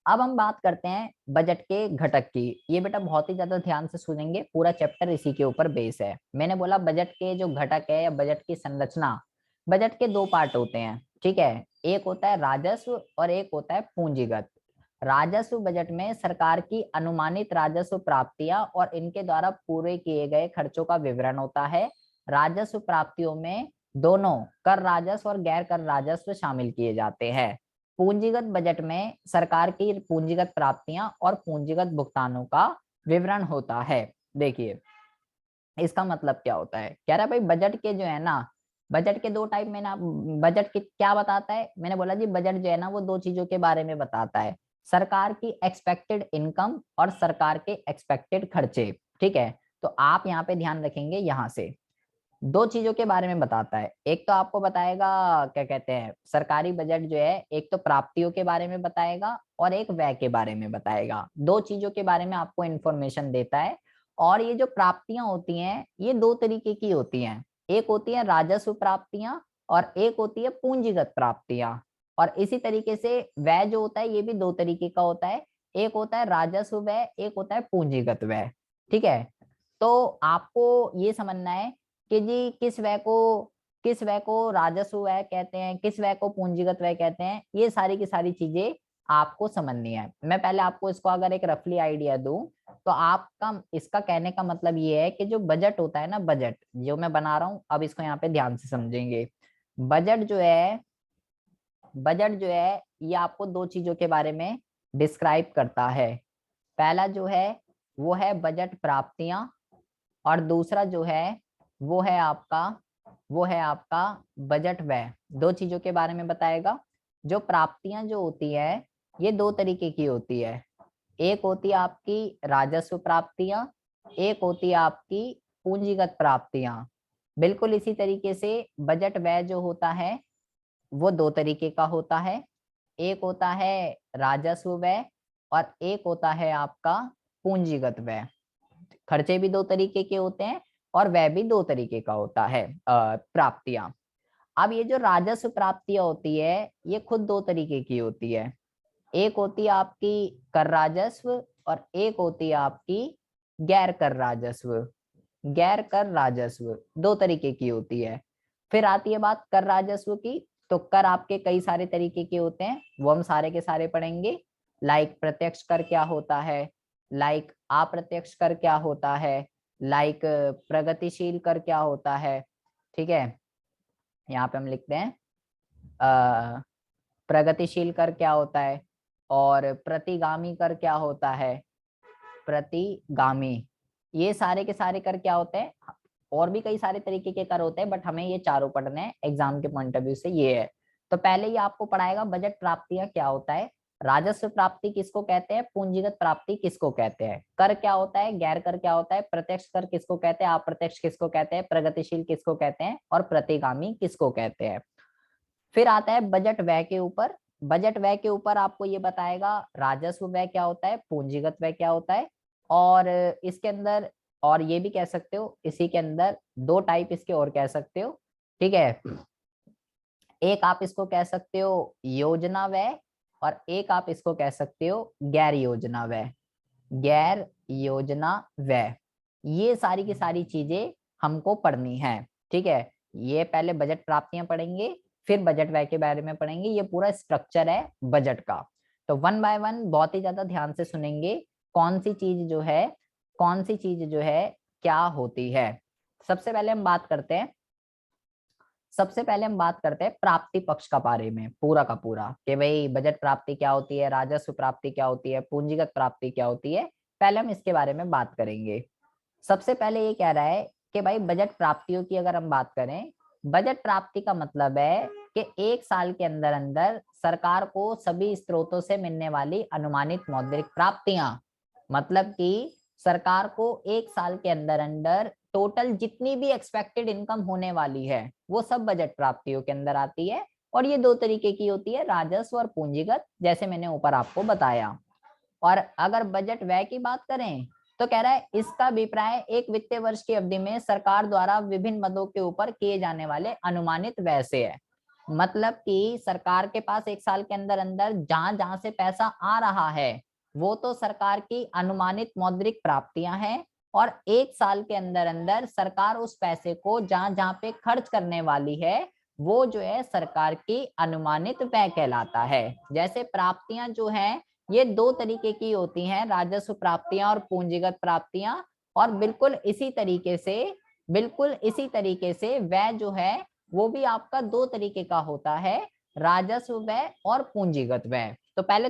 Speaker 1: अब हम बात करते हैं बजट के घटक की। ये बेटा बहुत ही ज्यादा ध्यान से सुनेंगे, पूरा चैप्टर इसी के ऊपर बेस है। मैंने बोला बजट के जो घटक है या बजट की संरचना, बजट के 2 पार्ट होते हैं। ठीक है। एक होता है राजस्व और एक होता है पूंजीगत। राजस्व बजट में सरकार की अनुमानित राजस्व प्राप्तियां और इनके द्वारा पूरे किए गए खर्चों का विवरण होता है। राजस्व प्राप्तियों में दोनों कर राजस्व और गैर कर राजस्व शामिल किए जाते हैं। पूंजीगत बजट में सरकार की पूंजीगत प्राप्तियां और पूंजीगत भुगतानों का विवरण होता है। देखिए इसका मतलब क्या होता है, कह रहा है भाई बजट के जो है ना, बजट के 2 टाइप में ना, बजट के क्या बताता है? मैंने बोला जी बजट जो है ना वो 2 चीजों के बारे में बताता है, सरकार की एक्सपेक्टेड इनकम और सरकार के एक्सपेक्टेड खर्चे। ठीक है। तो आप यहाँ पे ध्यान रखेंगे, यहाँ से 2 चीजों के बारे में बताता है। एक तो आपको बताएगा क्या कहते हैं, सरकारी बजट जो है एक तो प्राप्तियों के बारे में बताएगा और एक व्यय के बारे में बताएगा। 2 चीजों के बारे में आपको इंफॉर्मेशन देता है। और ये जो प्राप्तियां होती हैं ये 2 तरीके की होती हैं, एक होती है राजस्व प्राप्तियां और एक होती है पूंजीगत प्राप्तियां। और इसी तरीके से व्यय जो होता है ये भी 2 तरीके का होता है, एक होता है राजस्व व्यय, एक होता है पूंजीगत व्यय। ठीक है। तो आपको ये समझना है कि जी किस व्यय को राजस्व व्यय कहते हैं, किस व्यय को पूंजीगत व्यय कहते हैं, ये सारी की सारी चीजें आपको समझनी है। मैं पहले आपको इसको अगर एक रफली आइडिया दूं, तो आपका इसका कहने का मतलब ये है कि जो बजट होता है ना, बजट जो मैं बना रहा हूं, अब इसको यहाँ पे ध्यान से समझेंगे। बजट जो है बजट जो है ये आपको 2 चीजों के बारे में डिस्क्राइब करता है। पहला जो है वो है बजट प्राप्तियां और दूसरा जो है वो है आपका बजट व्यय। दो चीजों के बारे में बताएगा। जो प्राप्तियां जो होती है ये दो तरीके की होती है। एक होती है आपकी राजस्व प्राप्तियां, एक होती है आपकी पूंजीगत प्राप्तियां। बिल्कुल इसी तरीके से बजट व्यय जो होता है वो दो तरीके का होता है। एक होता है राजस्व व्यय और एक होता है आपका पूंजीगत व्यय। खर्चे भी दो तरीके के होते हैं और व्यय भी दो तरीके का होता है, प्राप्तियां। अब ये जो राजस्व प्राप्तियां होती है ये खुद दो तरीके की होती है। एक होती है आपकी कर राजस्व और एक होती है आपकी गैर कर राजस्व। गैर कर राजस्व दो तरीके की होती है। फिर आती है बात कर राजस्व की। तो कर आपके कई सारे तरीके के होते हैं, वो हम सारे के सारे पढ़ेंगे। लाइक प्रत्यक्ष कर क्या होता है, लाइक अप्रत्यक्ष कर क्या होता है, लाइक प्रगतिशील कर क्या होता है। ठीक है, यहाँ पे हम लिखते हैं प्रगतिशील कर क्या होता है और प्रतिगामी कर क्या होता है। प्रतिगामी, ये सारे के सारे कर क्या होते हैं। और भी कई सारे तरीके के कर होते हैं बट हमें ये चारों पढ़ने हैं एग्जाम के पॉइंट ऑफ व्यू से, ये है। तो पहले ये आपको पढ़ाएगा बजट प्राप्तियां क्या होता है, राजस्व प्राप्ति किसको कहते हैं, पूंजीगत प्राप्ति किसको कहते हैं, कर क्या होता है, गैर कर क्या होता है, प्रत्यक्ष कर किसको कहते हैं, अप्रत्यक्ष किसको कहते हैं, प्रगतिशील किसको कहते हैं और प्रतिगामी किसको कहते हैं। फिर आता है बजट व्यय के ऊपर। बजट व्यय के ऊपर आपको ये बताएगा राजस्व व्यय क्या होता है, पूंजीगत व्यय क्या होता है। और इसके अंदर, और ये भी कह सकते हो इसी के अंदर दो टाइप इसके और कह सकते हो। ठीक है, एक आप इसको कह सकते हो योजना व्यय और एक आप इसको कह सकते हो गैर योजना व्यय। गैर योजना व्यय, ये सारी की सारी चीजें हमको पढ़नी है। ठीक है, ये पहले बजट प्राप्तियां पढ़ेंगे फिर बजट व्यय के बारे में पढ़ेंगे। ये पूरा स्ट्रक्चर है बजट का। तो वन बाय वन बहुत ही ज्यादा ध्यान से सुनेंगे कौन सी चीज जो है, कौन सी चीज जो है क्या होती है। सबसे पहले हम बात करते हैं, सबसे पहले हम बात करते हैं प्राप्ति पक्ष का बारे में पूरा का पूरा, कि भाई बजट प्राप्ति क्या होती है, राजस्व प्राप्ति क्या होती है, पूंजीगत प्राप्ति क्या होती है। पहले हम इसके बारे में बात करेंगे। सबसे पहले ये कह रहा है कि भाई बजट प्राप्तियों की अगर हम बात करें, बजट प्राप्ति का मतलब है कि एक साल के अंदर अंदर सरकार को सभी स्रोतों से मिलने वाली अनुमानित मौद्रिक प्राप्तियां, मतलब कि सरकार को एक साल के अंदर अंदर टोटल जितनी भी एक्सपेक्टेड इनकम होने वाली है वो सब बजट प्राप्तियों के अंदर आती है। और ये दो तरीके की होती है, राजस्व और पूंजीगत, जैसे मैंने ऊपर आपको बताया। और अगर बजट व्यय की बात करें तो कह रहा है इसका अभिप्राय एक वित्तीय वर्ष की अवधि में सरकार द्वारा विभिन्न मदों के ऊपर किए जाने वाले अनुमानित व्यय से है। मतलब कि सरकार के पास एक साल के अंदर अंदर जहां जहां से पैसा आ रहा है वो तो सरकार की अनुमानित मौद्रिक प्राप्तियां हैं, और एक साल के अंदर अंदर सरकार उस पैसे को जहां जहां पे खर्च करने वाली है वो जो है सरकार की अनुमानित व्यय कहलाता है। जैसे प्राप्तियां जो है ये दो तरीके की होती हैं, राजस्व प्राप्तियां और पूंजीगत प्राप्तियां। और बिल्कुल इसी तरीके से व्यय जो है वो भी आपका दो तरीके का होता है, राजस्व व्यय और पूंजीगत व्यय। तो पहले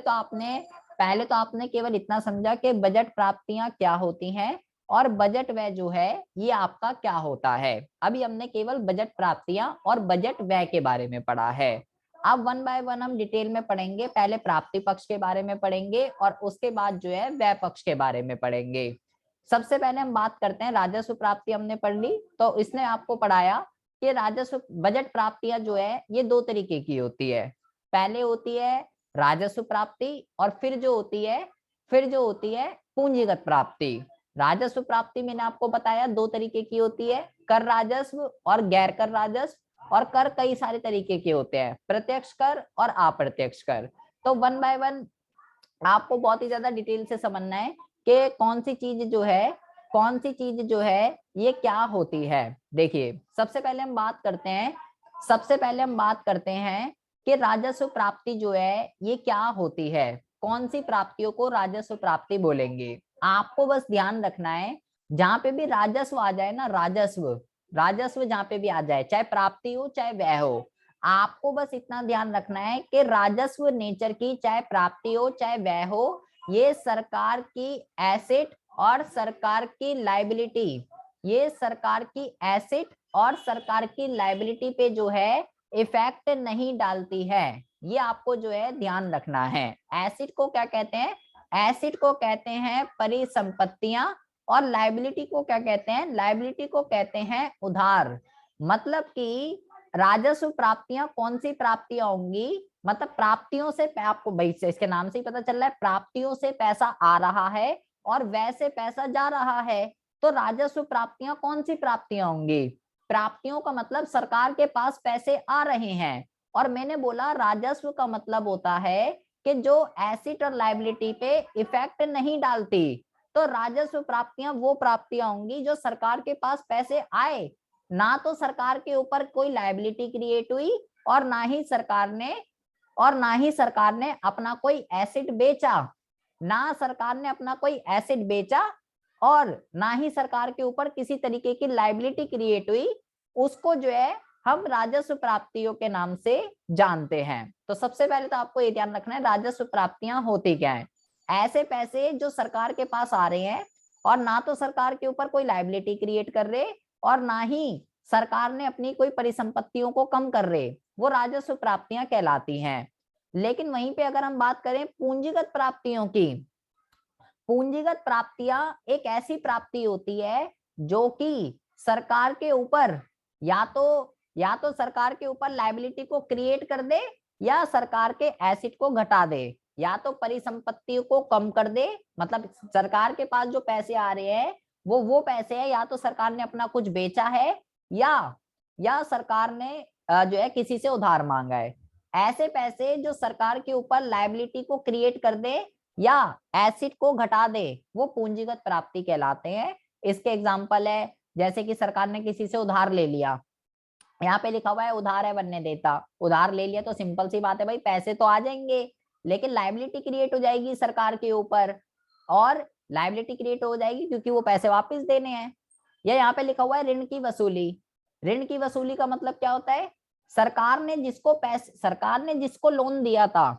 Speaker 1: तो आपने केवल इतना समझा कि बजट प्राप्तियां क्या होती हैं और बजट व्यय जो है ये आपका क्या होता है। अभी हमने केवल बजट प्राप्तियां और बजट व्यय के बारे में पढ़ा है। अब वन बाय वन हम डिटेल में पढ़ेंगे। पहले प्राप्ति पक्ष के बारे में पढ़ेंगे और उसके बाद जो है व्यय पक्ष के बारे में पढ़ेंगे। सबसे पहले हम बात करते हैं राजस्व प्राप्ति, हमने पढ़ ली तो इसने आपको पढ़ाया कि राजस्व बजट प्राप्तियां जो है ये दो तरीके की होती है। पहले होती है राजस्व प्राप्ति और फिर जो होती है पूंजीगत प्राप्ति। राजस्व प्राप्ति मैंने आपको बताया दो तरीके की होती है, कर राजस्व और गैर कर राजस्व। और कर कई सारे तरीके के होते हैं, प्रत्यक्ष कर और अप्रत्यक्ष कर। तो वन बाय वन आपको बहुत ही ज्यादा डिटेल से समझना है कि कौन सी चीज जो है ये क्या होती है। देखिए सबसे पहले हम बात करते हैं कि राजस्व प्राप्ति जो है ये क्या होती है, कौन सी प्राप्तियों को राजस्व प्राप्ति बोलेंगे। आपको बस ध्यान रखना है जहां पे भी राजस्व आ जाए ना, राजस्व जहां पे भी आ जाए, चाहे प्राप्ति हो चाहे व्यय हो, आपको बस इतना ध्यान रखना है कि राजस्व नेचर की, चाहे प्राप्ति हो चाहे व्यय हो, ये सरकार की एसेट और सरकार की लायबिलिटी, ये सरकार की एसेट और सरकार की लायबिलिटी पे जो है इफेक्ट नहीं डालती है। ये आपको जो है ध्यान रखना है। एसेट को क्या कहते हैं? एसेट को कहते हैं परिसंपत्तियां, और लायबिलिटी को क्या कहते हैं? लायबिलिटी को कहते हैं उधार। मतलब कि राजस्व प्राप्तियां कौन सी प्राप्तियां होंगी? मतलब प्राप्तियों से, आपको भाई इसके नाम से ही पता चल रहा है, प्राप्तियों से पैसा आ रहा है और वैसे पैसा जा रहा है। तो राजस्व प्राप्तियां कौन सी प्राप्तियां होंगी? प्राप्तियों का मतलब सरकार के पास पैसे आ रहे हैं। और मैंने बोला राजस्व का मतलब होता है कि जो एसेट और लायबिलिटी पे इफेक्ट नहीं डालती। तो राजस्व प्राप्तियां वो प्राप्तियां होंगी जो सरकार के पास पैसे आए, ना तो सरकार के ऊपर कोई लायबिलिटी क्रिएट हुई, और ना ही सरकार ने अपना कोई एसेट बेचा, ना सरकार ने अपना कोई एसेट बेचा, और ना ही सरकार के ऊपर किसी तरीके की लायबिलिटी क्रिएट हुई। उसको जो है हम राजस्व प्राप्तियों के नाम से जानते हैं। तो सबसे पहले तो आपको ये ध्यान रखना है राजस्व प्राप्तियां होती क्या है। ऐसे पैसे जो सरकार के पास आ रहे हैं और ना तो सरकार के ऊपर कोई लायबिलिटी क्रिएट कर रहे और ना ही सरकार ने अपनी कोई परिसंपत्तियों को कम कर रहे, वो राजस्व प्राप्तियां कहलाती हैं। लेकिन वहीं पे अगर हम बात करें पूंजीगत प्राप्तियों की, पूंजीगत प्राप्तियां एक ऐसी प्राप्ति होती है जो कि सरकार के ऊपर या तो सरकार के ऊपर लायबिलिटी को क्रिएट कर दे, या सरकार के एसेट को घटा दे, या तो परिसंपत्तियों को कम कर दे। मतलब सरकार के पास जो पैसे आ रहे हैं वो पैसे है या तो सरकार ने अपना कुछ बेचा है, या सरकार ने जो है किसी से उधार मांगा है। ऐसे पैसे जो सरकार के ऊपर लायबिलिटी को क्रिएट कर दे या एसिड को घटा दे, वो पूंजीगत प्राप्ति कहलाते हैं। इसके एग्जाम्पल है जैसे कि सरकार ने किसी से उधार ले लिया, यहाँ पे लिखा हुआ है उधार है बनने देता। उधार ले लिया तो सिंपल सी बात है भाई, पैसे तो आ जाएंगे लेकिन लायबिलिटी क्रिएट हो जाएगी सरकार के ऊपर, और लायबिलिटी क्रिएट हो जाएगी क्योंकि वो पैसे वापस देने हैं। या यहाँ पे लिखा हुआ है ऋण की वसूली। ऋण की वसूली का मतलब क्या होता है? सरकार ने जिसको लोन दिया था,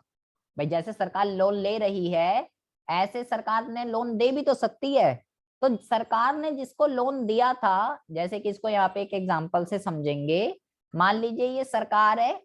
Speaker 1: भाई जैसे सरकार लोन ले रही है ऐसे सरकार ने लोन दे भी तो सकती है। तो सरकार ने जिसको लोन दिया था, जैसे कि इसको यहाँ पे एक एग्जांपल से समझेंगे। मान लीजिए ये सरकार है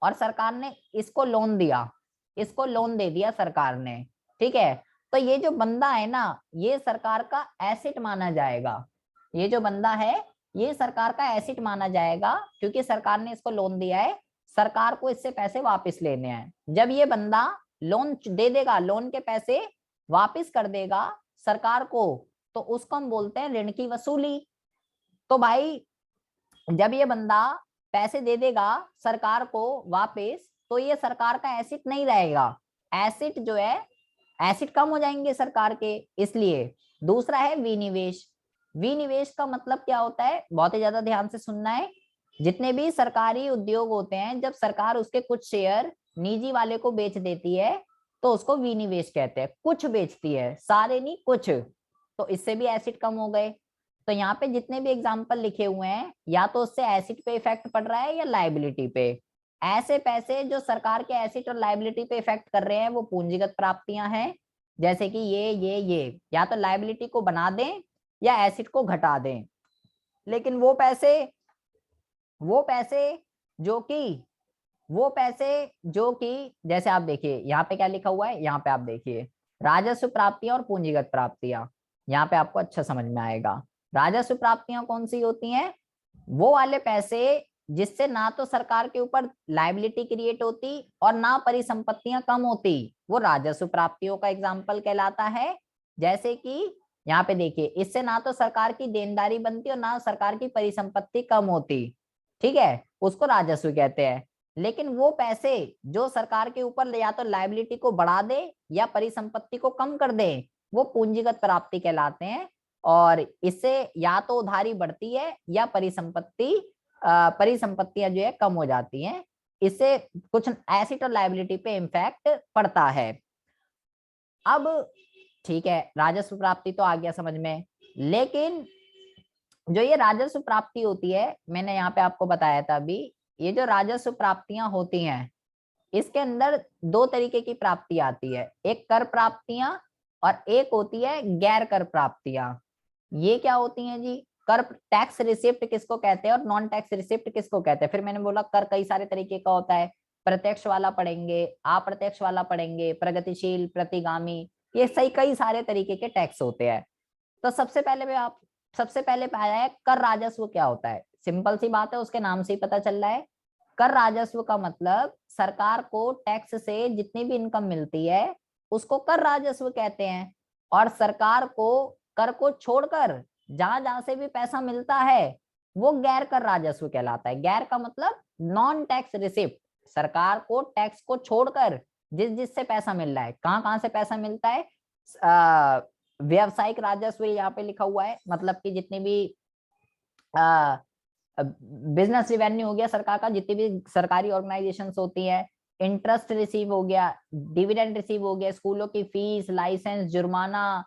Speaker 1: और सरकार ने इसको लोन दिया, इसको लोन दे दिया सरकार ने, ठीक है। तो ये जो बंदा है ना, ये सरकार का एसेट माना जाएगा। ये जो बंदा है ये सरकार का एसेट माना जाएगा क्योंकि सरकार ने इसको लोन दिया है, सरकार को इससे पैसे वापस लेने हैं। जब ये बंदा लोन दे देगा, लोन के पैसे वापस कर देगा सरकार को, तो उसको हम बोलते हैं ऋण की वसूली। तो भाई जब ये बंदा पैसे दे देगा सरकार को वापस, तो ये सरकार का एसेट नहीं रहेगा। एसेट जो है, एसेट कम हो जाएंगे सरकार के, इसलिए। दूसरा है विनिवेश। विनिवेश का मतलब क्या होता है? बहुत ही ज्यादा ध्यान से सुनना है। जितने भी सरकारी उद्योग होते हैं, जब सरकार उसके कुछ शेयर निजी वाले को बेच देती है तो उसको विनिवेश कहते हैं। कुछ बेचती है, सारे नहीं, कुछ। तो इससे भी एसिड कम हो गए। तो यहाँ पे जितने भी एग्जाम्पल लिखे हुए हैं, या तो उससे एसिड पे इफेक्ट पड़ रहा है या लायबिलिटी पे। ऐसे पैसे जो सरकार के एसिड और लायबिलिटी पे इफेक्ट कर रहे हैं वो पूंजीगत प्राप्तियां हैं। जैसे कि ये या तो लायबिलिटी को बना दें या एसिड को घटा दें। लेकिन वो पैसे जो कि जैसे आप देखिए यहाँ पे क्या लिखा हुआ है, यहाँ पे आप देखिए राजस्व प्राप्तियां और पूंजीगत प्राप्तियां। यहाँ पे आपको अच्छा समझ में आएगा। राजस्व प्राप्तियां कौन सी होती हैं? वो वाले पैसे जिससे ना तो सरकार के ऊपर लायबिलिटी क्रिएट होती और ना परिसंपत्तियां कम होती, वो राजस्व प्राप्तियों का एग्जाम्पल कहलाता है। जैसे कि यहाँ पे देखिए, इससे ना तो सरकार की देनदारी बनती और ना सरकार की परिसंपत्ति कम होती, ठीक है, उसको राजस्व कहते हैं। लेकिन वो पैसे जो सरकार के ऊपर या तो लायबिलिटी को बढ़ा दे या परिसंपत्ति को कम कर दे, वो पूंजीगत प्राप्ति कहलाते हैं। और इससे या तो उधारी बढ़ती है या परिसंपत्तियां जो है कम हो जाती हैं। इससे कुछ एसेट और लायबिलिटी पे इम्पैक्ट पड़ता है। अब ठीक है, राजस्व प्राप्ति तो आ गया समझ में। लेकिन जो ये राजस्व प्राप्ति होती है, मैंने यहाँ पे आपको बताया था अभी, ये जो राजस्व प्राप्तियां होती हैं इसके अंदर दो तरीके की प्राप्ति आती है। एक कर प्राप्तियां और एक होती है गैर कर प्राप्तियां। ये क्या होती हैं जी? कर टैक्स रिसिप्ट किसको कहते हैं और नॉन टैक्स रिसिप्ट किसको कहते हैं। फिर मैंने बोला कर कई सारे तरीके का होता है, प्रत्यक्ष वाला पढ़ेंगे, अप्रत्यक्ष वाला पढ़ेंगे, प्रगतिशील, प्रतिगामी, ये सही कई सारे तरीके के टैक्स होते हैं। तो सबसे पहले पाया है कर राजस्व क्या होता है। सिंपल सी बात है, उसके नाम से ही पता चल रहा है। कर राजस्व का मतलब सरकार को टैक्स से जितनी भी इनकम मिलती है उसको कर राजस्व कहते हैं। और सरकार को कर को छोड़कर जहां जहां से भी पैसा मिलता है वो गैर कर राजस्व कहलाता है। गैर का मतलब नॉन टैक्स रिसिप्ट, सरकार को टैक्स को छोड़कर जिस जिससे पैसा मिल रहा है। कहाँ कहाँ से पैसा मिलता है, व्यावसायिक राजस्व यहाँ पे लिखा हुआ है, मतलब कि जितनी भी बिजनेस रिवेन्यू हो गया सरकार का, जितनी भी सरकारी ऑर्गेनाइजेशंस होती है, इंटरेस्ट रिसीव हो गया, डिविडेंड रिसीव हो गया, स्कूलों की फीस, लाइसेंस, जुर्माना,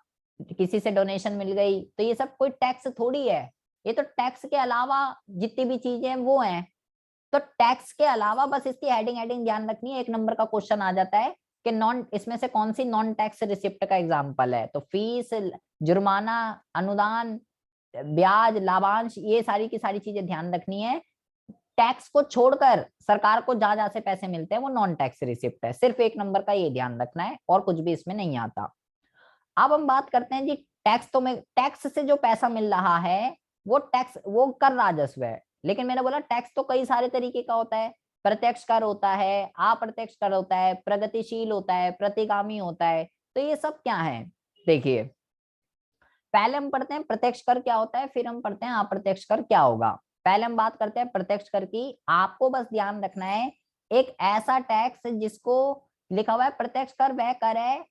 Speaker 1: किसी से डोनेशन मिल गई, तो ये सब कोई टैक्स थोड़ी है। ये तो टैक्स के अलावा जितनी भी चीजें हैं वो हैं। तो टैक्स के अलावा बस इसकी हेडिंग ध्यान रखनी है, एक नंबर का क्वेश्चन आ जाता है कि नॉन, इसमें से कौन सी नॉन टैक्स रिसिप्ट का एग्जांपल है। तो फीस, जुर्माना, अनुदान, ब्याज, लाभांश, ये सारी की सारी चीजें ध्यान रखनी है। टैक्स को छोड़कर सरकार को जहां जहां से पैसे मिलते हैं वो नॉन टैक्स रिसिप्ट है। सिर्फ एक नंबर का ये ध्यान रखना है और कुछ भी इसमें नहीं आता। अब हम बात करते हैं जी टैक्स, तो में टैक्स से जो पैसा मिल रहा है वो टैक्स, वो कर राजस्व है। लेकिन मैंने बोला टैक्स तो कई सारे तरीके का होता है, प्रत्यक्ष कर होता है, अप्रत्यक्ष कर होता है, प्रगतिशील होता है, प्रतिगामी होता है। तो ये सब क्या है, देखिए पहले हम पढ़ते हैं प्रत्यक्ष कर क्या होता है, फिर हम पढ़ते हैं अप्रत्यक्ष कर क्या होगा। पहले हम बात करते हैं प्रत्यक्ष कर की। आपको बस ध्यान रखना है एक ऐसा टैक्स जिसको लिखा हुआ है प्रत्यक्ष कर वह कर है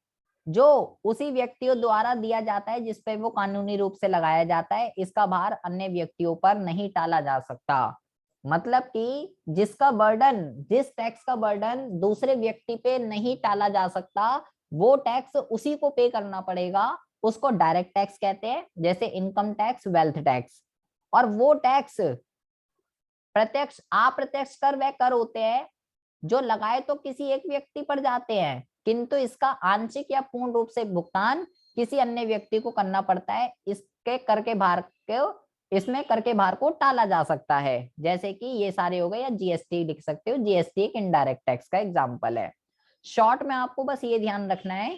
Speaker 1: जो उसी व्यक्तियों द्वारा दिया जाता है जिस पे वो कानूनी रूप से लगाया जाता है, इसका भार अन्य व्यक्तियों पर नहीं टाला जा सकता। मतलब कि जिसका बर्डन, जिस टैक्स का बर्डन दूसरे व्यक्ति पे नहीं टाला जा सकता वो टैक्स उसी को पे करना पड़ेगा, उसको डायरेक्ट टैक्स कहते हैं, जैसे इनकम टैक्स, वेल्थ टैक्स। और वो टैक्स प्रत्यक्ष अप्रत्यक्ष कर वह कर होते हैं जो लगाए तो किसी एक व्यक्ति पर जाते हैं किंतु इसका आंशिक या पूर्ण रूप से भुगतान किसी अन्य व्यक्ति को करना पड़ता है। इसके कर के भार को, इसमें कर के भार को टाला जा सकता है। जैसे कि ये सारे हो गए, या जीएसटी लिख सकते हो, जीएसटी एक इनडायरेक्ट टैक्स का एग्जांपल है। शॉर्ट में आपको बस ये ध्यान रखना है,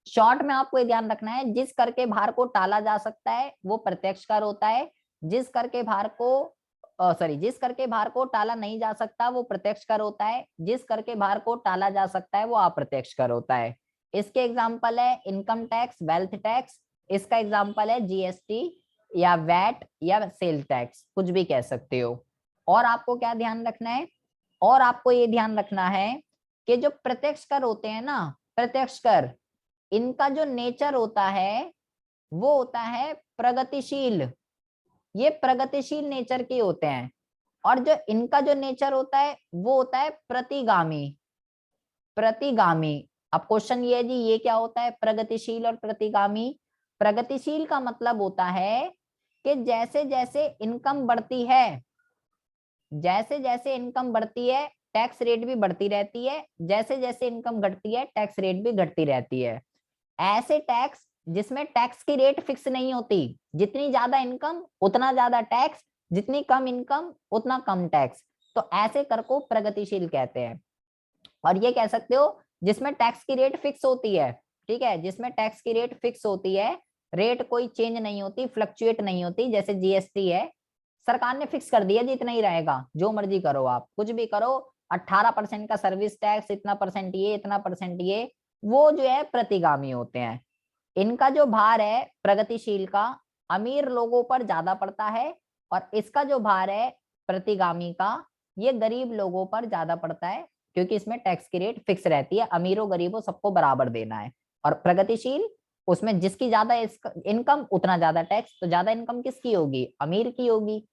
Speaker 1: शॉर्ट में आपको ये ध्यान रखना है जिस कर के भार को टाला जा सकता है वो प्रत्यक्ष कर होता है, जिस कर के भार को जिस कर के भार को टाला नहीं जा सकता वो प्रत्यक्ष कर होता है, जिस कर के भार को टाला जा सकता है वो अप्रत्यक्ष कर होता है। इसके एग्जाम्पल है इनकम टैक्स, वेल्थ टैक्स, इसका एग्जाम्पल है जीएसटी या वैट या सेल टैक्स, कुछ भी कह सकते हो। और आपको क्या ध्यान रखना है, और आपको ये ध्यान रखना है कि जो प्रत्यक्ष कर होते हैं ना, प्रत्यक्ष कर, इनका जो नेचर होता है वो होता है प्रगतिशील, ये प्रगतिशील नेचर के होते हैं। और जो इनका जो नेचर होता है वो होता है प्रतिगामी, प्रतिगामी। अब क्वेश्चन ये है जी ये क्या होता है प्रगतिशील और प्रतिगामी। प्रगतिशील का मतलब होता है कि जैसे जैसे इनकम बढ़ती है, जैसे जैसे इनकम बढ़ती है टैक्स रेट भी बढ़ती रहती है, जैसे जैसे इनकम घटती है टैक्स रेट भी घटती रहती है। ऐसे टैक्स जिसमें टैक्स की रेट फिक्स नहीं होती, जितनी ज्यादा इनकम उतना ज्यादा टैक्स, जितनी कम इनकम उतना कम टैक्स, तो ऐसे कर को प्रगतिशील कहते हैं। और ये कह सकते हो जिसमें टैक्स की रेट फिक्स होती है, ठीक है, जिसमें टैक्स की रेट फिक्स होती है, रेट कोई चेंज नहीं होती, फ्लक्चुएट नहीं होती, जैसे जीएसटी है, सरकार ने फिक्स कर दिया जी इतना ही रहेगा, जो मर्जी करो आप, कुछ भी करो, 18% का सर्विस टैक्स, इतना परसेंट ये, इतना परसेंट ये, वो जो है प्रतिगामी होते हैं। इनका जो भार है प्रगतिशील का अमीर लोगों पर ज्यादा पड़ता है, और इसका जो भार है प्रतिगामी का ये गरीब लोगों पर ज्यादा पड़ता है, क्योंकि इसमें टैक्स की रेट फिक्स रहती है, अमीरों गरीबों सबको बराबर देना है। और प्रगतिशील उसमें जिसकी ज्यादा इनकम उतना ज्यादा टैक्स, तो ज्यादा इनकम किसकी होगी, अमीर की होगी।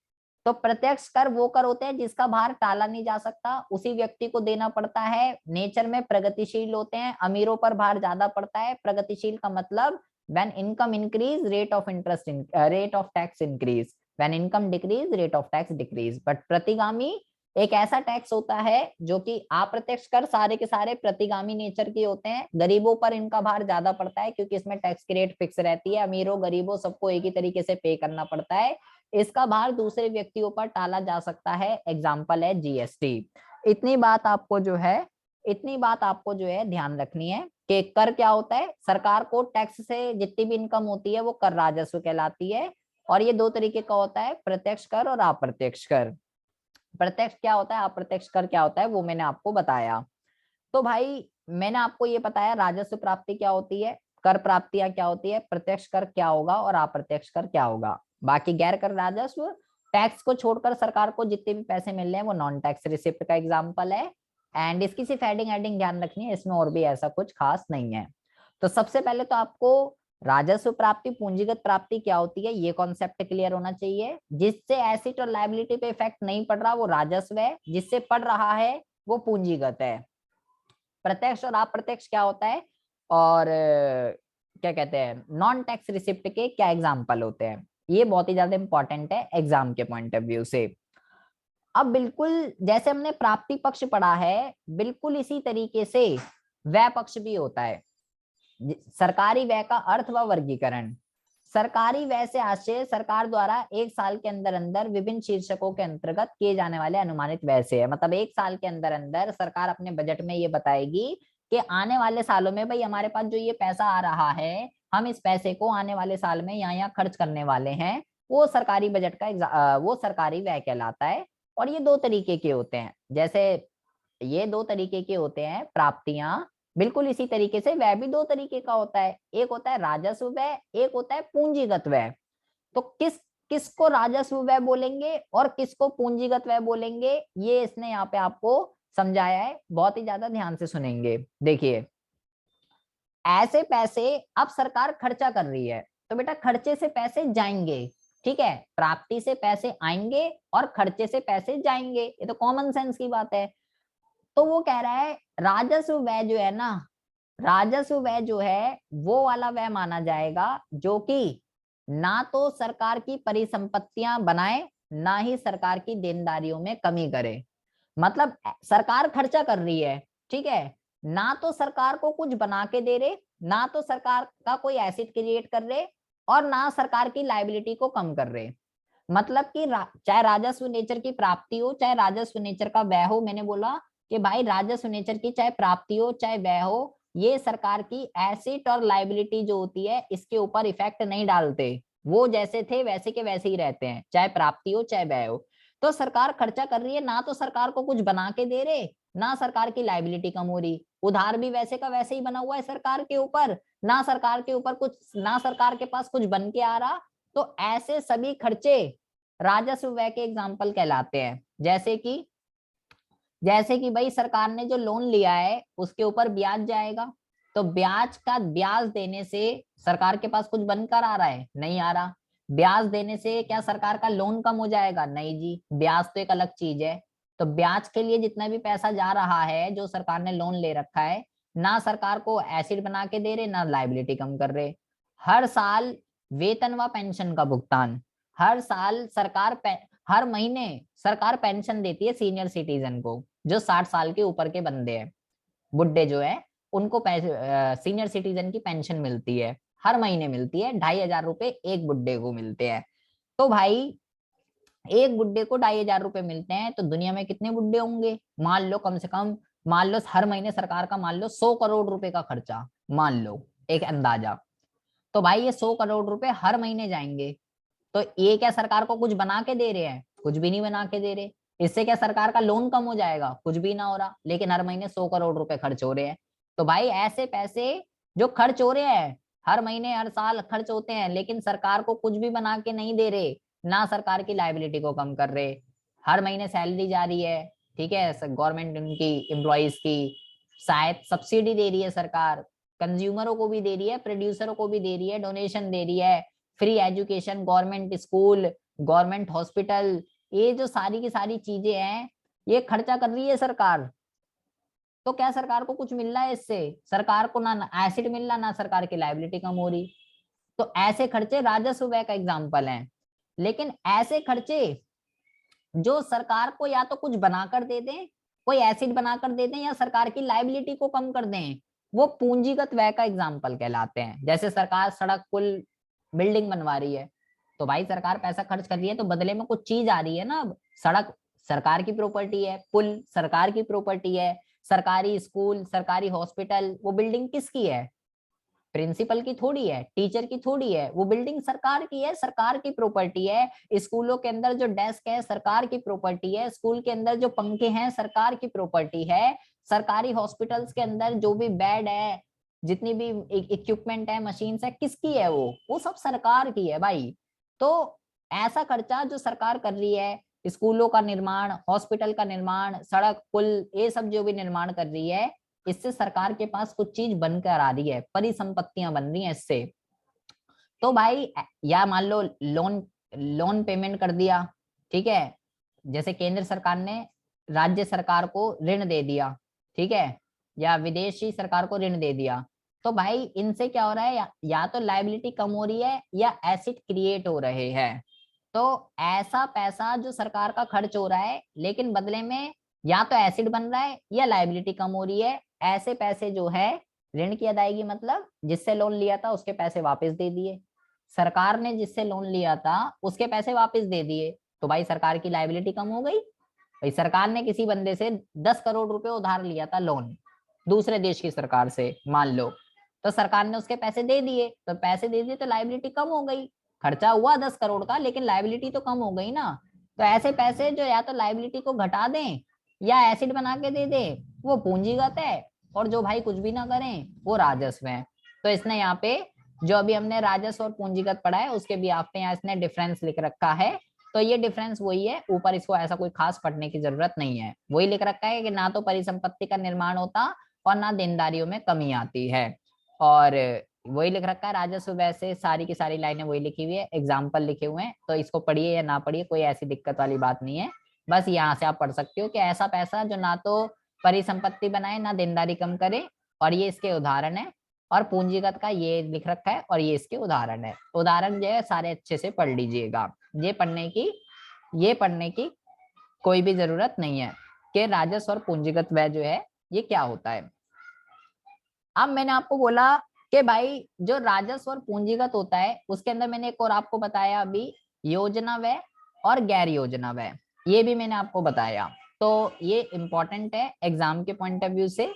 Speaker 1: तो प्रत्यक्ष कर वो कर होते हैं जिसका भार टाला नहीं जा सकता, उसी व्यक्ति को देना पड़ता है, नेचर में प्रगतिशील होते हैं, अमीरों पर भार ज्यादा पड़ता है। प्रगतिशील का मतलब when income increase rate of interest rate of tax increase, when income decrease rate of tax decrease, but प्रतिगामी एक ऐसा टैक्स होता है जो कि अप्रत्यक्ष कर सारे के सारे प्रतिगामी नेचर के होते हैं। गरीबों पर इनका भार ज्यादा पड़ता है क्योंकि इसमें टैक्स की रेट फिक्स रहती है। अमीरों गरीबों सबको एक ही तरीके से पे करना पड़ता है। इसका भार दूसरे व्यक्तियों पर टाला जा सकता है। एग्जाम्पल है जीएसटी। इतनी बात आपको जो है ध्यान रखनी है कि कर क्या होता है। सरकार को टैक्स से जितनी भी इनकम होती है वो कर राजस्व कहलाती है। और ये दो तरीके का होता है, प्रत्यक्ष कर और अप्रत्यक्ष कर। प्रत्यक्ष क्या होता है, अप्रत्यक्ष कर क्या होता है, वो मैंने आपको बताया। तो भाई मैंने आपको ये बताया राजस्व प्राप्ति क्या होती है, कर प्राप्तियां क्या होती है, प्रत्यक्ष कर क्या होगा और अप्रत्यक्ष कर क्या होगा। बाकी गैर कर राजस्व, टैक्स को छोड़कर सरकार को जितने भी पैसे मिल रहे हैं वो नॉन टैक्स रिसिप्ट का एग्जाम्पल है। एंड इसकी सिर्फ हेडिंग हेडिंग ध्यान रखनी है, इसमें और भी ऐसा कुछ खास नहीं है। तो सबसे पहले तो आपको राजस्व प्राप्ति पूंजीगत प्राप्ति क्या होती है ये कॉन्सेप्ट क्लियर होना चाहिए। जिससे एसेट और लायबिलिटी पे इफेक्ट नहीं पड़ रहा वो राजस्व है, जिससे पड़ रहा है वो पूंजीगत है। प्रत्यक्ष और अप्रत्यक्ष क्या होता है और क्या कहते हैं नॉन टैक्स रिसिप्ट के क्या एग्जाम्पल होते हैं, ये बहुत ही ज्यादा इंपॉर्टेंट है एग्जाम के पॉइंट ऑफ व्यू से। अब बिल्कुल जैसे हमने प्राप्ति पक्ष पढ़ा है, बिल्कुल इसी तरीके से व्यय पक्ष भी होता है। सरकारी व्यय का अर्थ व वर्गीकरण। सरकारी व्यय से आशय सरकार द्वारा एक साल के अंदर अंदर विभिन्न शीर्षकों के अंतर्गत किए जाने वाले अनुमानित व्यय से है। मतलब एक साल के अंदर अंदर सरकार अपने बजट में ये बताएगी कि आने वाले सालों में भाई हमारे पास जो ये पैसा आ रहा है, हम इस पैसे को आने वाले साल में यहाँ खर्च करने वाले हैं। वो सरकारी बजट का वो सरकारी व्यय कहलाता है। और ये दो तरीके के होते हैं, जैसे ये दो तरीके के होते हैं प्राप्तियां, बिल्कुल इसी तरीके से व्यय भी दो तरीके का होता है। एक होता है राजस्व व्यय, एक होता है पूंजीगत व्यय। तो किसको राजस्व व्यय बोलेंगे और किसको पूंजीगत व्यय बोलेंगे, ये इसने यहाँ पे आपको समझाया है, बहुत ही ज्यादा ध्यान से सुनेंगे। देखिए ऐसे पैसे अब सरकार खर्चा कर रही है, तो बेटा खर्चे से पैसे जाएंगे, ठीक है। प्राप्ति से पैसे आएंगे और खर्चे से पैसे जाएंगे, ये तो कॉमन सेंस की बात है। तो वो कह रहा है राजस्व व्यय जो है ना, राजस्व व्यय जो है वो वाला व्यय माना जाएगा जो कि ना तो सरकार की परिसंपत्तियां बनाए ना ही सरकार की देनदारियों में कमी करे। मतलब सरकार खर्चा कर रही है, ठीक है, ना तो सरकार को कुछ बना के दे रहे, ना तो सरकार का कोई एसेट क्रिएट कर रहे, और ना सरकार की लायबिलिटी को कम कर रहे। मतलब कि चाहे राजस्व नेचर की प्राप्ति हो चाहे राजस्व नेचर का व्यय हो, मैंने बोला कि भाई राजस्व नेचर की चाहे प्राप्ति हो चाहे व्यय हो, ये सरकार की एसेट और लायबिलिटी जो होती है इसके ऊपर इफेक्ट नहीं डालते। वो जैसे थे वैसे के वैसे ही रहते हैं, चाहे प्राप्ति हो चाहे व्यय हो। तो सरकार खर्चा कर रही है, ना तो सरकार को कुछ बना के दे रहे, ना सरकार की लायबिलिटी कम हो रही। उधार भी वैसे का वैसे ही बना हुआ है सरकार के ऊपर, ना सरकार के ऊपर कुछ, ना सरकार के पास कुछ बन के आ रहा। तो ऐसे सभी खर्चे राजस्व व्यय के एग्जाम्पल कहलाते हैं। जैसे कि भाई सरकार ने जो लोन लिया है उसके ऊपर ब्याज जाएगा, तो ब्याज देने से सरकार के पास कुछ बनकर आ रहा है, नहीं आ रहा। ब्याज देने से क्या सरकार का लोन कम हो जाएगा, नहीं जी, ब्याज तो एक अलग चीज है। तो ब्याज के लिए जितना भी पैसा जा रहा है जो सरकार ने लोन ले रखा है, ना सरकार को एसिड बना के दे रहे ना लायबिलिटी कम कर रहे। हर साल वेतन व पेंशन का भुगतान, हर साल हर महीने सरकार पेंशन देती है सीनियर सिटीजन को, जो 60 साल के ऊपर के बंदे हैं, बुढ़े जो है उनको सीनियर सिटीजन की पेंशन मिलती है, हर महीने मिलती है। 2,500 रुपए एक बुढ़े को मिलते हैं। तो भाई एक बुढ़े को 2,500 रुपए मिलते हैं, तो दुनिया में कितने बुढ़े होंगे, मान लो कम से कम, मान लो हर महीने सरकार का मान लो 100 करोड़ रुपए का खर्चा, मान लो एक अंदाजा। तो भाई ये 100 करोड़ रुपए हर महीने जाएंगे। तो ये क्या सरकार को कुछ बना के दे रहे हैं, कुछ भी नहीं बना के दे रहे। इससे क्या सरकार का लोन कम हो जाएगा, कुछ भी ना हो रहा, लेकिन हर महीने 100 करोड़ रुपए खर्च हो रहे हैं। तो भाई ऐसे पैसे जो खर्च हो रहे हैं, हर महीने हर साल खर्च होते हैं, लेकिन सरकार को कुछ भी बना के नहीं दे रहे, ना सरकार की लायबिलिटी को कम कर रहे। हर महीने सैलरी जा रही है, ठीक है, गवर्नमेंट उनकी एम्प्लॉयज की शायद सब्सिडी दे रही है सरकार, कंज्यूमरों को भी दे रही है, प्रोड्यूसरों को भी दे रही है, डोनेशन दे रही है, free education, government school, government hospital, ये जो सारी की सारी चीजें हैं ये खर्चा कर रही है सरकार। तो क्या सरकार को कुछ मिल रहा है इससे, सरकार को ना एसिड मिल रहा ना सरकार की लायबिलिटी कम हो रही। तो ऐसे खर्चे राजस्व व्यय का एग्जाम्पल हैं। लेकिन ऐसे खर्चे जो सरकार को या तो कुछ बनाकर दे दें, कोई एसिड बनाकर दे दें, या सरकार की लाइबिलिटी को कम कर दें, वो पूंजीगत व्यय का एग्जाम्पल कहलाते हैं। जैसे सरकार सड़क पुल बिल्डिंग बनवा रही है, तो भाई सरकार पैसा खर्च कर रही है, तो बदले में कुछ चीज आ रही है ना। सड़क सरकार की प्रॉपर्टी है, पुल सरकार की प्रॉपर्टी है, सरकारी स्कूल, सरकारी हॉस्पिटल, वो बिल्डिंग किसकी है? प्रिंसिपल की थोड़ी है, टीचर की थोड़ी है, वो बिल्डिंग सरकार की है, सरकार की प्रॉपर्टी है। स्कूलों के अंदर जो डेस्क है सरकार की प्रॉपर्टी है, स्कूल के अंदर जो पंखे हैं सरकार की प्रॉपर्टी है, सरकारी हॉस्पिटल्स के अंदर जो भी बेड है, जितनी भी इक्विपमेंट है, मशीन्स है, किसकी है? वो सब सरकार की है भाई। तो ऐसा खर्चा जो सरकार कर रही है, स्कूलों का निर्माण, हॉस्पिटल का निर्माण, सड़क पुल, ये सब जो भी निर्माण कर रही है, इससे सरकार के पास कुछ चीज बनकर आ रही है, परिसंपत्तियां बन रही हैं इससे। तो भाई या मान लो लोन लोन पेमेंट कर दिया, ठीक है, जैसे केंद्र सरकार ने राज्य सरकार को ऋण दे दिया, ठीक है, या विदेशी सरकार को ऋण दे दिया, तो भाई इनसे क्या हो रहा है? या तो लाइबिलिटी कम हो रही है या एसिड क्रिएट हो रहे हैं। तो ऐसा पैसा जो सरकार का खर्च हो रहा है, लेकिन बदले में या तो एसिड बन रहा है या लाइबिलिटी कम हो रही है, ऐसे पैसे जो है ऋण की अदायगी, मतलब जिससे लोन लिया था उसके पैसे वापस दे दिए, सरकार ने जिससे लोन लिया था उसके पैसे वापस दे दिए, तो भाई सरकार की लाइबिलिटी कम हो गई। भाई सरकार ने किसी बंदे से 10 करोड़ रुपए उधार लिया था लोन, दूसरे देश की सरकार से मान लो, तो सरकार ने उसके पैसे दे दिए, तो पैसे दे दिए तो लाइबिलिटी कम हो गई। खर्चा हुआ 10 करोड़ का, लेकिन लाइबिलिटी तो कम हो गई ना। तो ऐसे पैसे जो या तो लाइबिलिटी को घटा दें या एसिड बना के दे दे, वो पूंजीगत है, और जो भाई कुछ भी ना करें वो राजस्व है। तो इसने यहाँ पे जो अभी हमने राजस्व और पूंजीगत पढ़ा है उसके भी आप पे यहाँ इसने डिफरेंस लिख रखा है। तो ये डिफरेंस वही है, ऊपर इसको ऐसा कोई खास पढ़ने की जरूरत नहीं है, वही लिख रखा है कि ना तो परिसंपत्ति का निर्माण होता और ना देनदारियों में कमी आती है। और वही लिख रखा है राजस्व व्यय से, सारी की सारी लाइनें वही लिखी हुई है, एग्जाम्पल लिखे हुए हैं, तो इसको पढ़िए या ना पढ़िए कोई ऐसी दिक्कत वाली बात नहीं है। बस यहाँ से आप पढ़ सकते हो कि ऐसा पैसा जो ना तो परिसंपत्ति बनाए ना देनदारी कम करे, और ये इसके उदाहरण है। और पूंजीगत का ये लिख रखा है और ये इसके उदाहरण है। उदाहरण जो है सारे अच्छे से पढ़ लीजिएगा, ये पढ़ने की कोई भी जरूरत नहीं है कि राजस्व और पूंजीगत व्यय जो है ये क्या होता है। अब मैंने आपको बोला कि भाई जो राजस्व और पूंजीगत होता है उसके अंदर मैंने एक और आपको बताया अभी, योजना व्यय और गैर योजना व्यय, ये भी मैंने आपको बताया। तो ये इंपॉर्टेंट है एग्जाम के पॉइंट ऑफ व्यू से।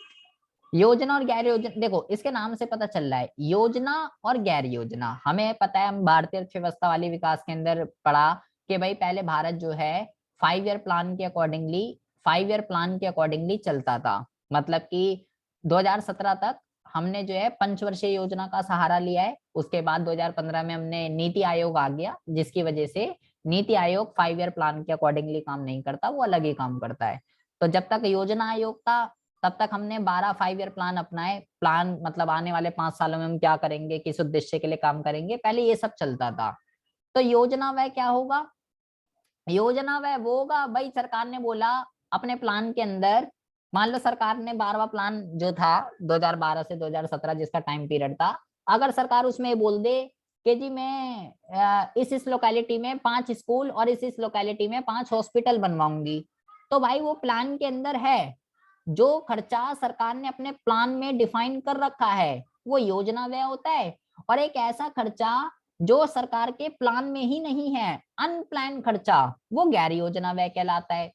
Speaker 1: योजना और गैर योजना, देखो इसके नाम से पता चल रहा है योजना और गैर योजना। हमें पता है, हम भारतीय अर्थव्यवस्था वाली विकास के अंदर पढ़ा कि भाई पहले भारत जो है 5 ईयर प्लान के अकॉर्डिंगली 5 ईयर प्लान के अकॉर्डिंगली चलता था। मतलब कि 2017 तक हमने जो है पंचवर्षीय योजना का सहारा लिया है। उसके बाद 2015 में हमने नीति आयोग आ गया, जिसकी वजह से नीति आयोग 5 ईयर प्लान के अकॉर्डिंगली काम नहीं करता, वो अलग ही काम करता है। तो जब तक योजना आयोग था तब तक हमने 12 5 ईयर प्लान अपनाए। प्लान मतलब आने वाले 5 सालों में हम क्या करेंगे, किस उद्देश्य के लिए काम करेंगे, पहले ये सब चलता था। तो योजना वह क्या होगा? योजना वह वो होगा भाई, सरकार ने बोला अपने प्लान के अंदर, मान लो सरकार ने 12वां प्लान जो था 2012 से 2017 जिसका टाइम पीरियड था, अगर सरकार उसमें बोल दे कि जी मैं इस लोकेलिटी में 5 स्कूल और इस लोकेलिटी में 5 हॉस्पिटल बनवाऊंगी, तो भाई वो प्लान के अंदर है। जो खर्चा सरकार ने अपने प्लान में डिफाइन कर रखा है वो योजना व्यय होता है। और एक ऐसा खर्चा जो सरकार के प्लान में ही नहीं है, अनप्लान खर्चा, वो गैर योजना व्यय कहलाता है।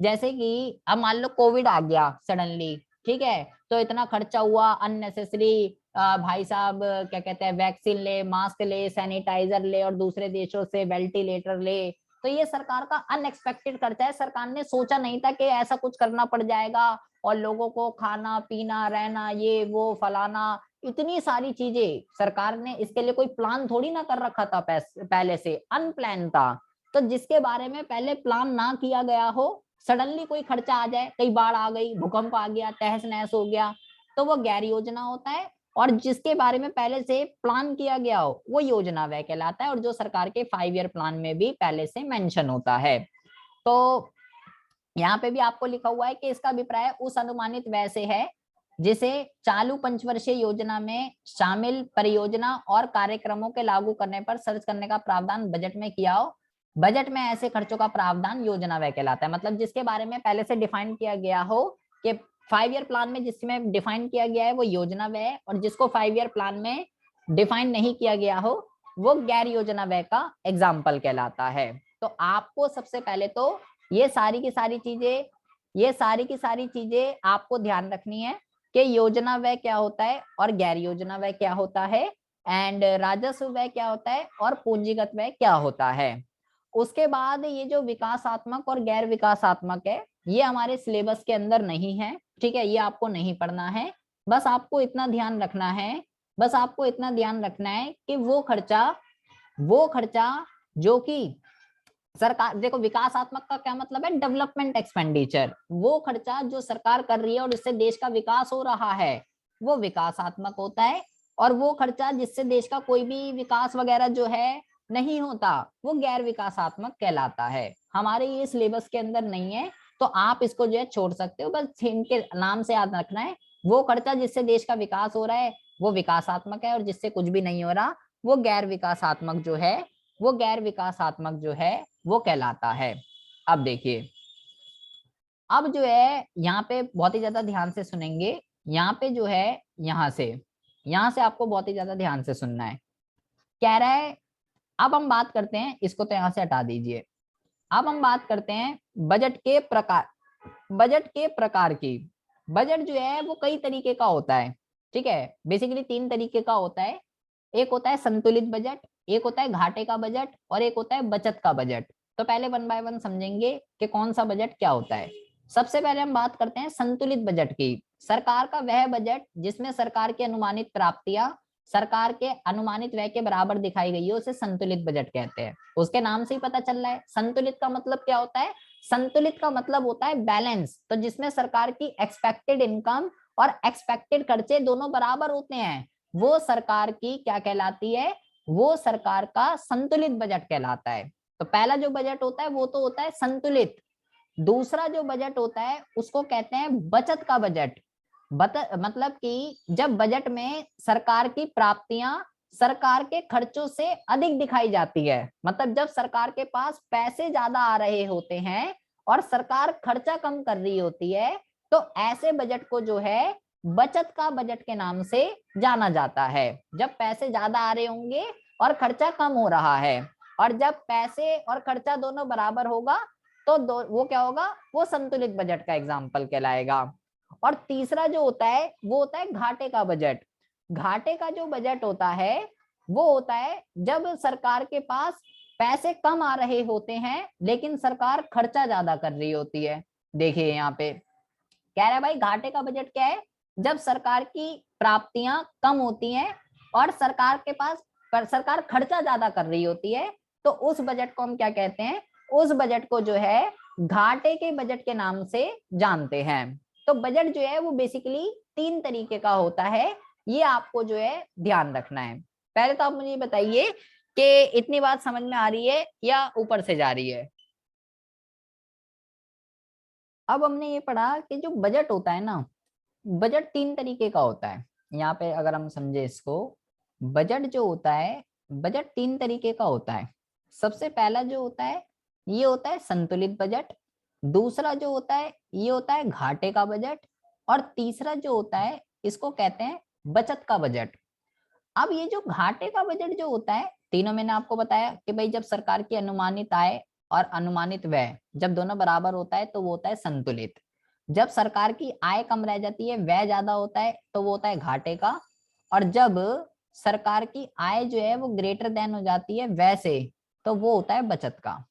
Speaker 1: जैसे कि अब मान लो कोविड आ गया सडनली, ठीक है, तो इतना खर्चा हुआ अननेसेसरी, भाई साहब क्या कहते हैं, वैक्सीन ले, मास्क ले, सैनिटाइजर ले, और दूसरे देशों से वेंटिलेटर ले। तो ये सरकार का अनएक्सपेक्टेड खर्चा है, सरकार ने सोचा नहीं था कि ऐसा कुछ करना पड़ जाएगा, और लोगों को खाना पीना रहना ये वो फलाना, इतनी सारी चीजें सरकार ने, इसके लिए कोई प्लान थोड़ी ना कर रखा था, पहले से अनप्लान था। तो जिसके बारे में पहले प्लान ना किया गया हो, सडनली कोई खर्चा आ जाए, कई बाढ़ आ गई, भूकंप आ गया, तहस नहस हो गया, तो वो गैर योजना होता है। और जिसके बारे में पहले से प्लान किया गया हो वो योजना व्यय कहलाता है, और जो सरकार के 5 ईयर प्लान में भी पहले से मेंशन होता है। तो यहाँ पे भी आपको लिखा हुआ है कि इसका अभिप्राय उस अनुमानित व्यय से है जिसे चालू पंचवर्षीय योजना में शामिल परियोजना और कार्यक्रमों के लागू करने पर खर्च करने का प्रावधान बजट में किया हो। बजट में ऐसे खर्चों का प्रावधान योजना व्यय कहलाता है, मतलब जिसके बारे में पहले से डिफाइन किया गया हो कि 5 ईयर प्लान में जिसमें डिफाइन किया गया है वो योजना व्यय, और जिसको 5 ईयर प्लान में डिफाइन नहीं किया गया हो वो गैर योजना व्यय का एग्जाम्पल कहलाता है। तो आपको सबसे पहले तो ये सारी की सारी चीजें आपको ध्यान रखनी है कि योजना व्यय क्या होता है और गैर योजना व्यय क्या होता है, एंड राजस्व व्यय क्या होता है और पूंजीगत व्यय क्या होता है। उसके बाद ये जो विकासात्मक और गैर विकासात्मक है ये हमारे सिलेबस के अंदर नहीं है, ठीक है, ये आपको नहीं पढ़ना है। बस आपको इतना ध्यान रखना है, कि वो खर्चा जो कि सरकार, देखो विकासात्मक का क्या मतलब है, डेवलपमेंट एक्सपेंडिचर, वो खर्चा जो सरकार कर रही है और इससे देश का विकास हो रहा है वो विकासात्मक होता है, और वो खर्चा जिससे देश का कोई भी विकास वगैरह जो है नहीं होता वो गैर विकासात्मक कहलाता है। हमारे ये सिलेबस के अंदर नहीं है तो आप इसको जो है छोड़ सकते हो, बस इनके नाम से याद रखना है। वो खर्चा जिससे देश का विकास हो रहा है वो विकासात्मक है, और जिससे कुछ भी नहीं हो रहा वो गैर विकासात्मक जो है वो कहलाता है। अब देखिए, अब जो है यहाँ पे बहुत ही ज्यादा ध्यान से सुनेंगे, यहाँ पे जो है यहाँ से आपको बहुत ही ज्यादा ध्यान से सुनना है। कह रहा है, अब हम बात करते हैं, इसको तो यहाँ से हटा दीजिए। अब हम बात करते हैं बजट के प्रकार की। बजट जो है वो कई तरीके का होता है, ठीक है, बेसिकली 3 तरीके का होता है। एक होता है संतुलित बजट, एक होता है घाटे का बजट, और एक होता है बचत का बजट। तो पहले 1 बाय 1 समझेंगे कि कौन सा बजट क्या होता है। सबसे पहले हम बात करते हैं संतुलित बजट की। सरकार का वह बजट जिसमें सरकार की अनुमानित प्राप्तियां सरकार के अनुमानित व्यय के बराबर दिखाई गई है उसे संतुलित बजट कहते हैं। उसके नाम से ही पता चल रहा है। संतुलित का मतलब क्या होता है, संतुलित का मतलब होता है बैलेंस, तो जिसमें सरकार की एक्सपेक्टेड इनकम और एक्सपेक्टेड खर्चे दोनों बराबर होते हैं, वो सरकार की क्या कहलाती है, वो सरकार का संतुलित बजट कहलाता है। तो पहला जो बजट होता है वो तो होता है संतुलित। दूसरा जो बजट होता है उसको कहते हैं बचत का बजट। मतलब कि जब बजट में सरकार की प्राप्तियां सरकार के खर्चों से अधिक दिखाई जाती है, मतलब जब सरकार के पास पैसे ज्यादा आ रहे होते हैं और सरकार खर्चा कम कर रही होती है, तो ऐसे बजट को जो है बचत का बजट के नाम से जाना जाता है। जब पैसे ज्यादा आ रहे होंगे और खर्चा कम हो रहा है, और जब पैसे और खर्चा दोनों बराबर होगा तो वो क्या होगा, वो संतुलित बजट का एग्जाम्पल कहलाएगा। और तीसरा जो होता है वो होता है घाटे का बजट। घाटे का जो बजट होता है वो होता है जब सरकार के पास पैसे कम आ रहे होते हैं लेकिन सरकार खर्चा ज्यादा कर रही होती है। देखिए यहाँ पे कह रहा है भाई घाटे का बजट क्या है, जब सरकार की प्राप्तियां कम होती हैं और सरकार खर्चा ज्यादा कर रही होती है, तो उस बजट को हम क्या कहते हैं, उस बजट को जो है घाटे के बजट के नाम से जानते हैं। तो बजट जो है वो बेसिकली 3 तरीके का होता है, ये आपको जो है ध्यान रखना है। पहले तो आप मुझे बताइए कि इतनी बात समझ में आ रही है या ऊपर से जा रही है। अब हमने ये पढ़ा कि जो बजट होता है ना, बजट 3 तरीके का होता है। यहाँ पे अगर हम समझे इसको, बजट जो होता है, बजट 3 तरीके का होता है। सबसे पहला जो होता है ये होता है संतुलित बजट, दूसरा जो होता है ये होता है घाटे का बजट, और तीसरा जो होता है इसको कहते हैं बचत का बजट। अब ये जो घाटे का बजट जो होता है, तीनों मैंने आपको बताया कि भाई जब सरकार की अनुमानित आय और अनुमानित व्यय जब दोनों बराबर होता है तो वो होता है संतुलित। जब सरकार की आय कम रह जाती है, व्यय ज्यादा होता है, तो वो होता है घाटे का। और जब सरकार की आय जो है वो ग्रेटर देन हो जाती है व्यय से, तो वो होता है बचत का।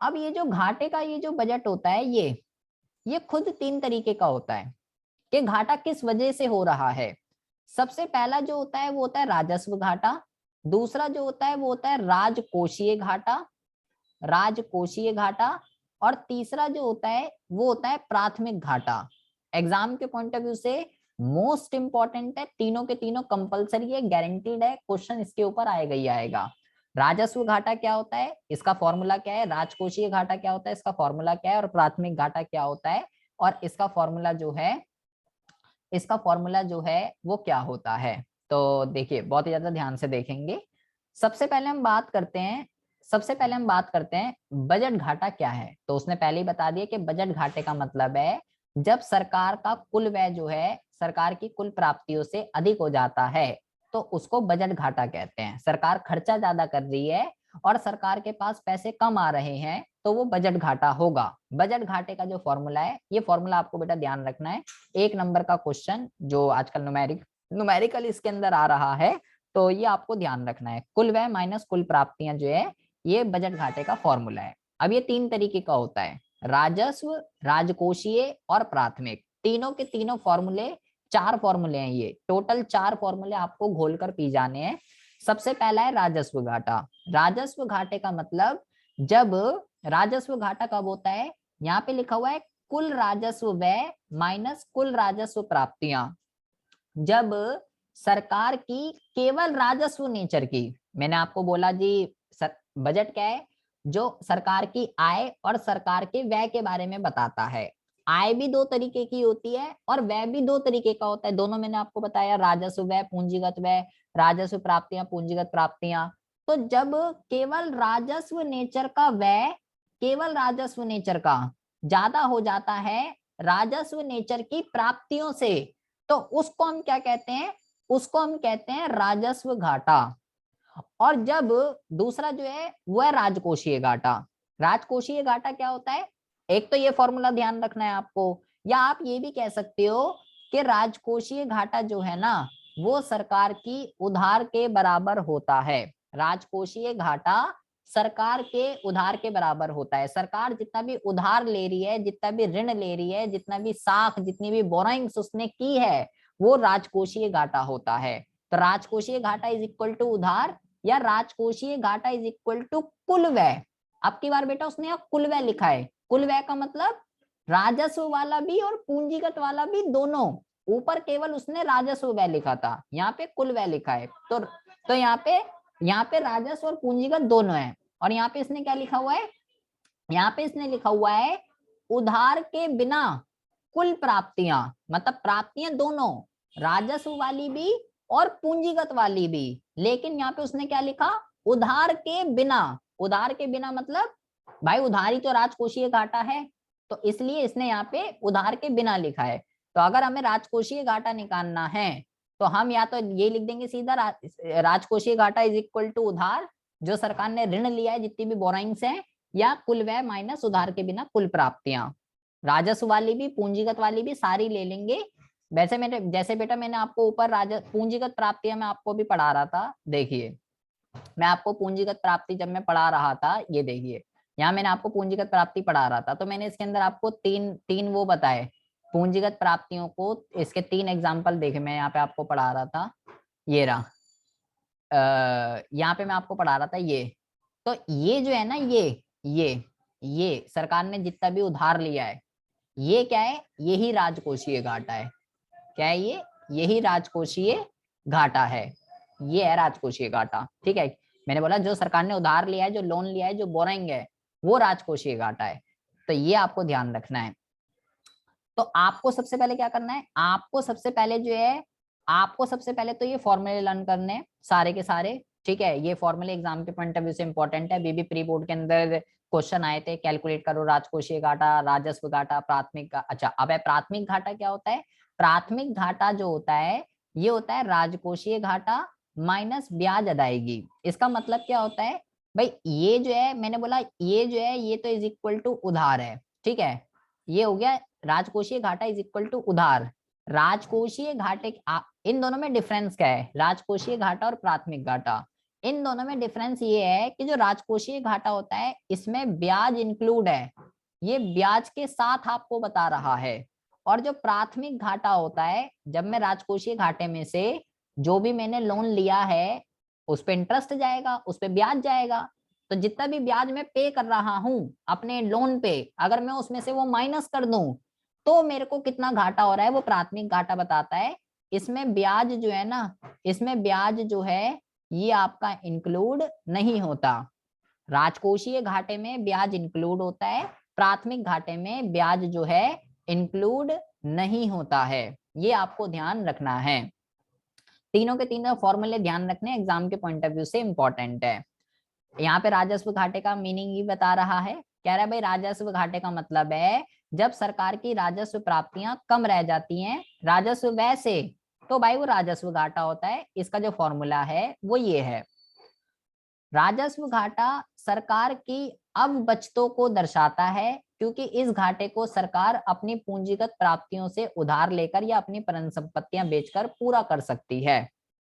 Speaker 1: अब ये जो घाटे का ये जो बजट होता है ये खुद 3 तरीके का होता है कि घाटा किस वजह से हो रहा है। सबसे पहला जो होता है वो होता है राजस्व घाटा, दूसरा जो होता है वो होता है राजकोषीय घाटा, और तीसरा जो होता है वो होता है प्राथमिक घाटा। एग्जाम के पॉइंट ऑफ व्यू से मोस्ट इंपॉर्टेंट है, तीनों के तीनों कंपलसरी है, गारंटीड है, क्वेश्चन इसके ऊपर आएगा ही आएगा। राजस्व घाटा क्या होता है, इसका फॉर्मूला क्या है, राजकोषीय घाटा क्या होता है, इसका फॉर्मूला क्या है, और प्राथमिक घाटा क्या होता है और इसका फॉर्मूला जो है वो क्या होता है। तो देखिए बहुत ही ज्यादा ध्यान से देखेंगे। सबसे पहले हम बात करते हैं सबसे पहले हम बात करते हैं बजट घाटा क्या है। तो उसने पहले ही बता दिया कि बजट घाटे का मतलब है जब सरकार का कुल व्यय जो है सरकार की कुल प्राप्तियों से अधिक हो जाता है तो उसको बजट घाटा कहते हैं। सरकार खर्चा ज्यादा कर रही है और सरकार के पास पैसे कम आ रहे हैं तो वो बजट घाटा होगा। बजट घाटे का जो फॉर्मूला है, ये फॉर्मूला आपको बेटा ध्यान रखना है, 1 नंबर का क्वेश्चन जो आजकल न्यूमेरिकल इसके अंदर आ रहा है, तो ये आपको ध्यान रखना है। कुल व्यय माइनस कुल प्राप्तियां जो है ये बजट घाटे का फॉर्मूला है। अब ये 3 तरीके का होता है, राजस्व, राजकोषीय और प्राथमिक। तीनों के तीनों फॉर्मूले, 4 फॉर्मूले हैं, ये टोटल 4 फॉर्मूले आपको घोलकर पी जाने हैं। सबसे पहला है राजस्व घाटा। राजस्व घाटे का मतलब जब राजस्व घाटा कब होता है, यहाँ पे लिखा हुआ है कुल राजस्व व्यय माइनस कुल राजस्व प्राप्तियां। जब सरकार की केवल राजस्व नेचर की, मैंने आपको बोला जी बजट क्या है, जो सरकार की आय और सरकार के व्यय के बारे में बताता है। आय भी 2 तरीके की होती है और व्यय भी 2 तरीके का होता है, दोनों मैंने आपको बताया, राजस्व व्यय पूंजीगत व्यय, राजस्व प्राप्तियां पूंजीगत प्राप्तियां। तो जब केवल राजस्व नेचर का व्यय, केवल राजस्व नेचर का ज्यादा हो जाता है राजस्व नेचर की प्राप्तियों से, तो उसको हम क्या कहते हैं, उसको हम कहते हैं राजस्व घाटा। और जब दूसरा जो है वो है राजकोषीय घाटा। राजकोषीय घाटा क्या होता है, एक तो ये फॉर्मूला ध्यान रखना है आपको, या आप ये भी कह सकते हो कि राजकोषीय घाटा जो है ना वो सरकार की उधार के बराबर होता है। राजकोषीय घाटा सरकार के उधार के बराबर होता है। सरकार जितना भी उधार ले रही है, जितना भी ऋण ले रही है, जितना भी साख, जितनी भी बोराइंग्स उसने की है, वो राजकोषीय घाटा होता है। तो राजकोषीय घाटा इज इक्वल टू उधार, या राजकोषीय घाटा इज इक्वल टू कुल व्यय। अब की बार बेटा उसने यहाँ कुल व्यय लिखा है, कुल व्यय का मतलब राजस्व वाला भी और पूंजीगत वाला भी दोनों। ऊपर केवल उसने राजस्व व्यय लिखा था, यहाँ पे कुल व्यय लिखा है। तो यहाँ पे राजस्व और पूंजीगत दोनों है। और यहाँ पे इसने क्या लिखा हुआ है, यहाँ पे इसने लिखा हुआ है उधार के बिना कुल प्राप्तियां, मतलब प्राप्तियां दोनों, राजस्व वाली भी और पूंजीगत वाली भी। लेकिन यहाँ पे उसने क्या लिखा, उधार के बिना। उधार के बिना मतलब भाई उधारी तो राजकोषीय घाटा है, तो इसलिए इसने यहाँ पे उधार के बिना लिखा है। तो अगर हमें राजकोषीय घाटा निकालना है तो हम या तो ये लिख देंगे सीधा राजकोषीय घाटा इज इक्वल टू उधार, जो सरकार ने ऋण लिया है जितनी भी बोराइंग्स हैं, या कुल व्यय माइनस उधार के बिना कुल प्राप्तियां। राजस्व वाली भी पूंजीगत वाली भी सारी ले लेंगे। वैसे मेरे जैसे बेटा मैंने आपको ऊपर पूंजीगत प्राप्तियां मैं आपको भी पढ़ा रहा था, देखिए मैं आपको पूंजीगत प्राप्ति जब मैं पढ़ा रहा था, ये देखिए यहाँ मैंने आपको पूंजीगत प्राप्ति पढ़ा रहा था, तो मैंने इसके अंदर आपको तीन वो बताए पूंजीगत प्राप्तियों को, इसके 3 एग्जाम्पल देखे मैं यहाँ पे आपको पढ़ा रहा था। ये रहा, यहाँ पे मैं आपको पढ़ा रहा था ये। तो ये जो है ना, ये सरकार ने जितना भी उधार लिया है, ये क्या है, यही राजकोषीय घाटा है। क्या है ये, यही राजकोषीय घाटा है, ये है राजकोषीय घाटा। ठीक है, मैंने बोला जो सरकार ने उधार लिया है, जो लोन लिया है, जो बोरिंग है, वो राजकोषीय घाटा है। तो ये आपको ध्यान रखना है। तो आपको सबसे पहले क्या करना है, आपको सबसे पहले जो है, आपको सबसे पहले तो ये फॉर्मूले लर्न करने हैं सारे के सारे। ठीक है, ये फॉर्मूले एग्जाम के पॉइंट ऑफ व्यू से इंपॉर्टेंट है। बीबी प्री बोर्ड के अंदर क्वेश्चन आए थे, कैलकुलेट करो राजकोषीय घाटा, राजस्व घाटा, प्राथमिक। अच्छा, अब है प्राथमिक घाटा क्या होता है। प्राथमिक घाटा जो होता है ये होता है राजकोषीय घाटा माइनस ब्याज अदायगी। इसका मतलब क्या होता है भाई, ये जो है मैंने बोला ये जो है ये तो इज इक्वल टू उधार है। ठीक है, ये हो गया राजकोषीय घाटा इज इक्वल टू उधार। राजकोषीय घाटे इन दोनों में डिफरेंस क्या है, राजकोषीय घाटा और प्राथमिक घाटा, इन दोनों में डिफरेंस ये है कि जो राजकोषीय घाटा होता है इसमें ब्याज इंक्लूड है, ये ब्याज के साथ आपको बता रहा है। और जो प्राथमिक घाटा होता है, जब मैं राजकोषीय घाटे में से जो भी मैंने लोन लिया है उस पर इंटरेस्ट जाएगा, उस पर ब्याज जाएगा। तो जितना भी ब्याज मैं पे कर रहा हूं अपने लोन पे, अगर मैं उसमें से वो माइनस कर दूं तो मेरे को कितना घाटा हो रहा है वो प्राथमिक घाटा बताता है। इसमें ब्याज जो है ना, इसमें ब्याज जो है ये आपका इंक्लूड नहीं होता। राजकोषीय घाटे में ब्याज इंक्लूड होता है, प्राथमिक घाटे में ब्याज जो है इंक्लूड नहीं होता है। ये आपको ध्यान रखना है। तीनों के तीनों फॉर्मूले ध्यान रखने, एग्जाम के पॉइंट ऑफ व्यू से इंपॉर्टेंट है। यहाँ पे राजस्व घाटे का मीनिंग ही बता रहा है, कह रहा है भाई राजस्व घाटे का मतलब है जब सरकार की राजस्व प्राप्तियां कम रह जाती हैं राजस्व व्यय से, तो भाई वो राजस्व घाटा होता है। इसका जो फॉर्मूला है वो ये है, राजस्व घाटा सरकार की अवबचतों को दर्शाता है, क्योंकि इस घाटे को सरकार अपनी पूंजीगत प्राप्तियों से उधार लेकर या अपनी परिसंपत्तियां बेचकर पूरा कर सकती है,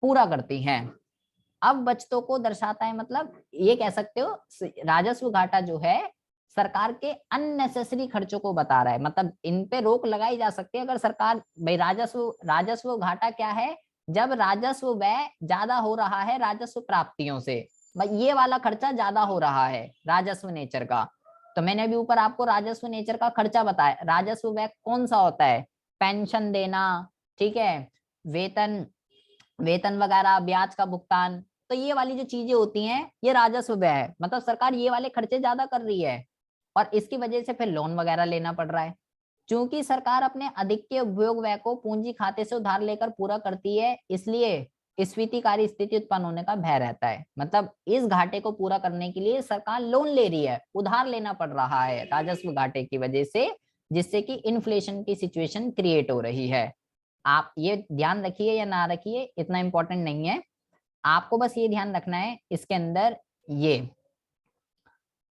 Speaker 1: पूरा करती है। अवबचतों को दर्शाता है मतलब ये कह सकते हो राजस्व घाटा जो है सरकार के अननेसेसरी खर्चों को बता रहा है, मतलब इन पे रोक लगाई जा सकती है अगर सरकार, भाई राजस्व घाटा क्या है, जब राजस्व व्यय ज्यादा हो रहा है राजस्व प्राप्तियों से, भाई ये वाला खर्चा ज्यादा हो रहा है राजस्व नेचर का। तो मैंने अभी ऊपर आपको राजस्व नेचर का खर्चा बताया, राजस्व व्यय कौन सा होता है, पेंशन देना, ठीक है, वेतन वेतन वगैरह, ब्याज का भुगतान, तो ये वाली जो चीजें होती हैं ये राजस्व व्यय है, मतलब सरकार ये वाले खर्चे ज्यादा कर रही है और इसकी वजह से फिर लोन वगैरह लेना पड़ रहा है। क्योंकि सरकार अपने अधिक के उपभोग व्यय को पूंजी खाते से उधार लेकर पूरा करती है, इसलिए स्फीतिकारी स्थिति उत्पन्न होने का भय रहता है, मतलब इस घाटे को पूरा करने के लिए सरकार लोन ले रही है, उधार लेना पड़ रहा है राजस्व घाटे की वजह से, जिससे कि इन्फ्लेशन की सिचुएशन क्रिएट हो रही है। आप ये ध्यान रखिए या ना रखिए इतना इंपॉर्टेंट नहीं है, आपको बस ये ध्यान रखना है इसके अंदर, ये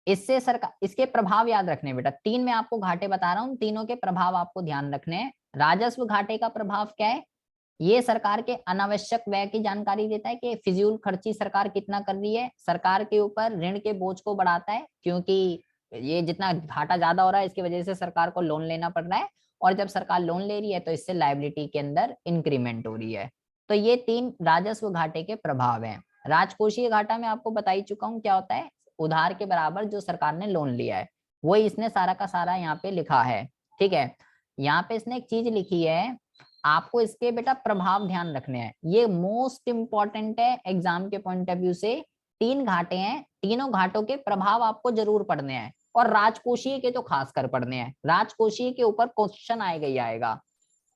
Speaker 1: इससे सरकार, इसके प्रभाव याद रखने बेटा, तीन में आपको घाटे बता रहा हूं, तीनों के प्रभाव आपको ध्यान रखने हैं। राजस्व घाटे का प्रभाव क्या है, ये सरकार के अनावश्यक व्यय की जानकारी देता है कि फिजूल खर्ची सरकार कितना कर रही है, सरकार के ऊपर ऋण के बोझ को बढ़ाता है, क्योंकि ये जितना घाटा ज्यादा हो रहा है इसकी वजह से सरकार को लोन लेना पड़ रहा है, और जब सरकार लोन ले रही है तो इससे लायबिलिटी के अंदर इंक्रीमेंट हो रही है। तो ये तीन राजस्व घाटे के प्रभाव हैं। राजकोषीय घाटा में आपको बता ही चुका हूँ क्या होता है, उधार के बराबर जो सरकार ने लोन लिया है वही इसने सारा का सारा यहाँ पे लिखा है, ठीक है। यहाँ पे इसने एक चीज लिखी है, आपको इसके बेटा प्रभाव ध्यान रखने हैं, ये मोस्ट इंपॉर्टेंट है एग्जाम के पॉइंट ऑफ व्यू से। तीन घाटे हैं, तीनों घाटों के प्रभाव आपको जरूर पढ़ने हैं, और राजकोषीय के तो खास कर पढ़ने हैं, राजकोषीय के ऊपर क्वेश्चन आएगा ही आएगा।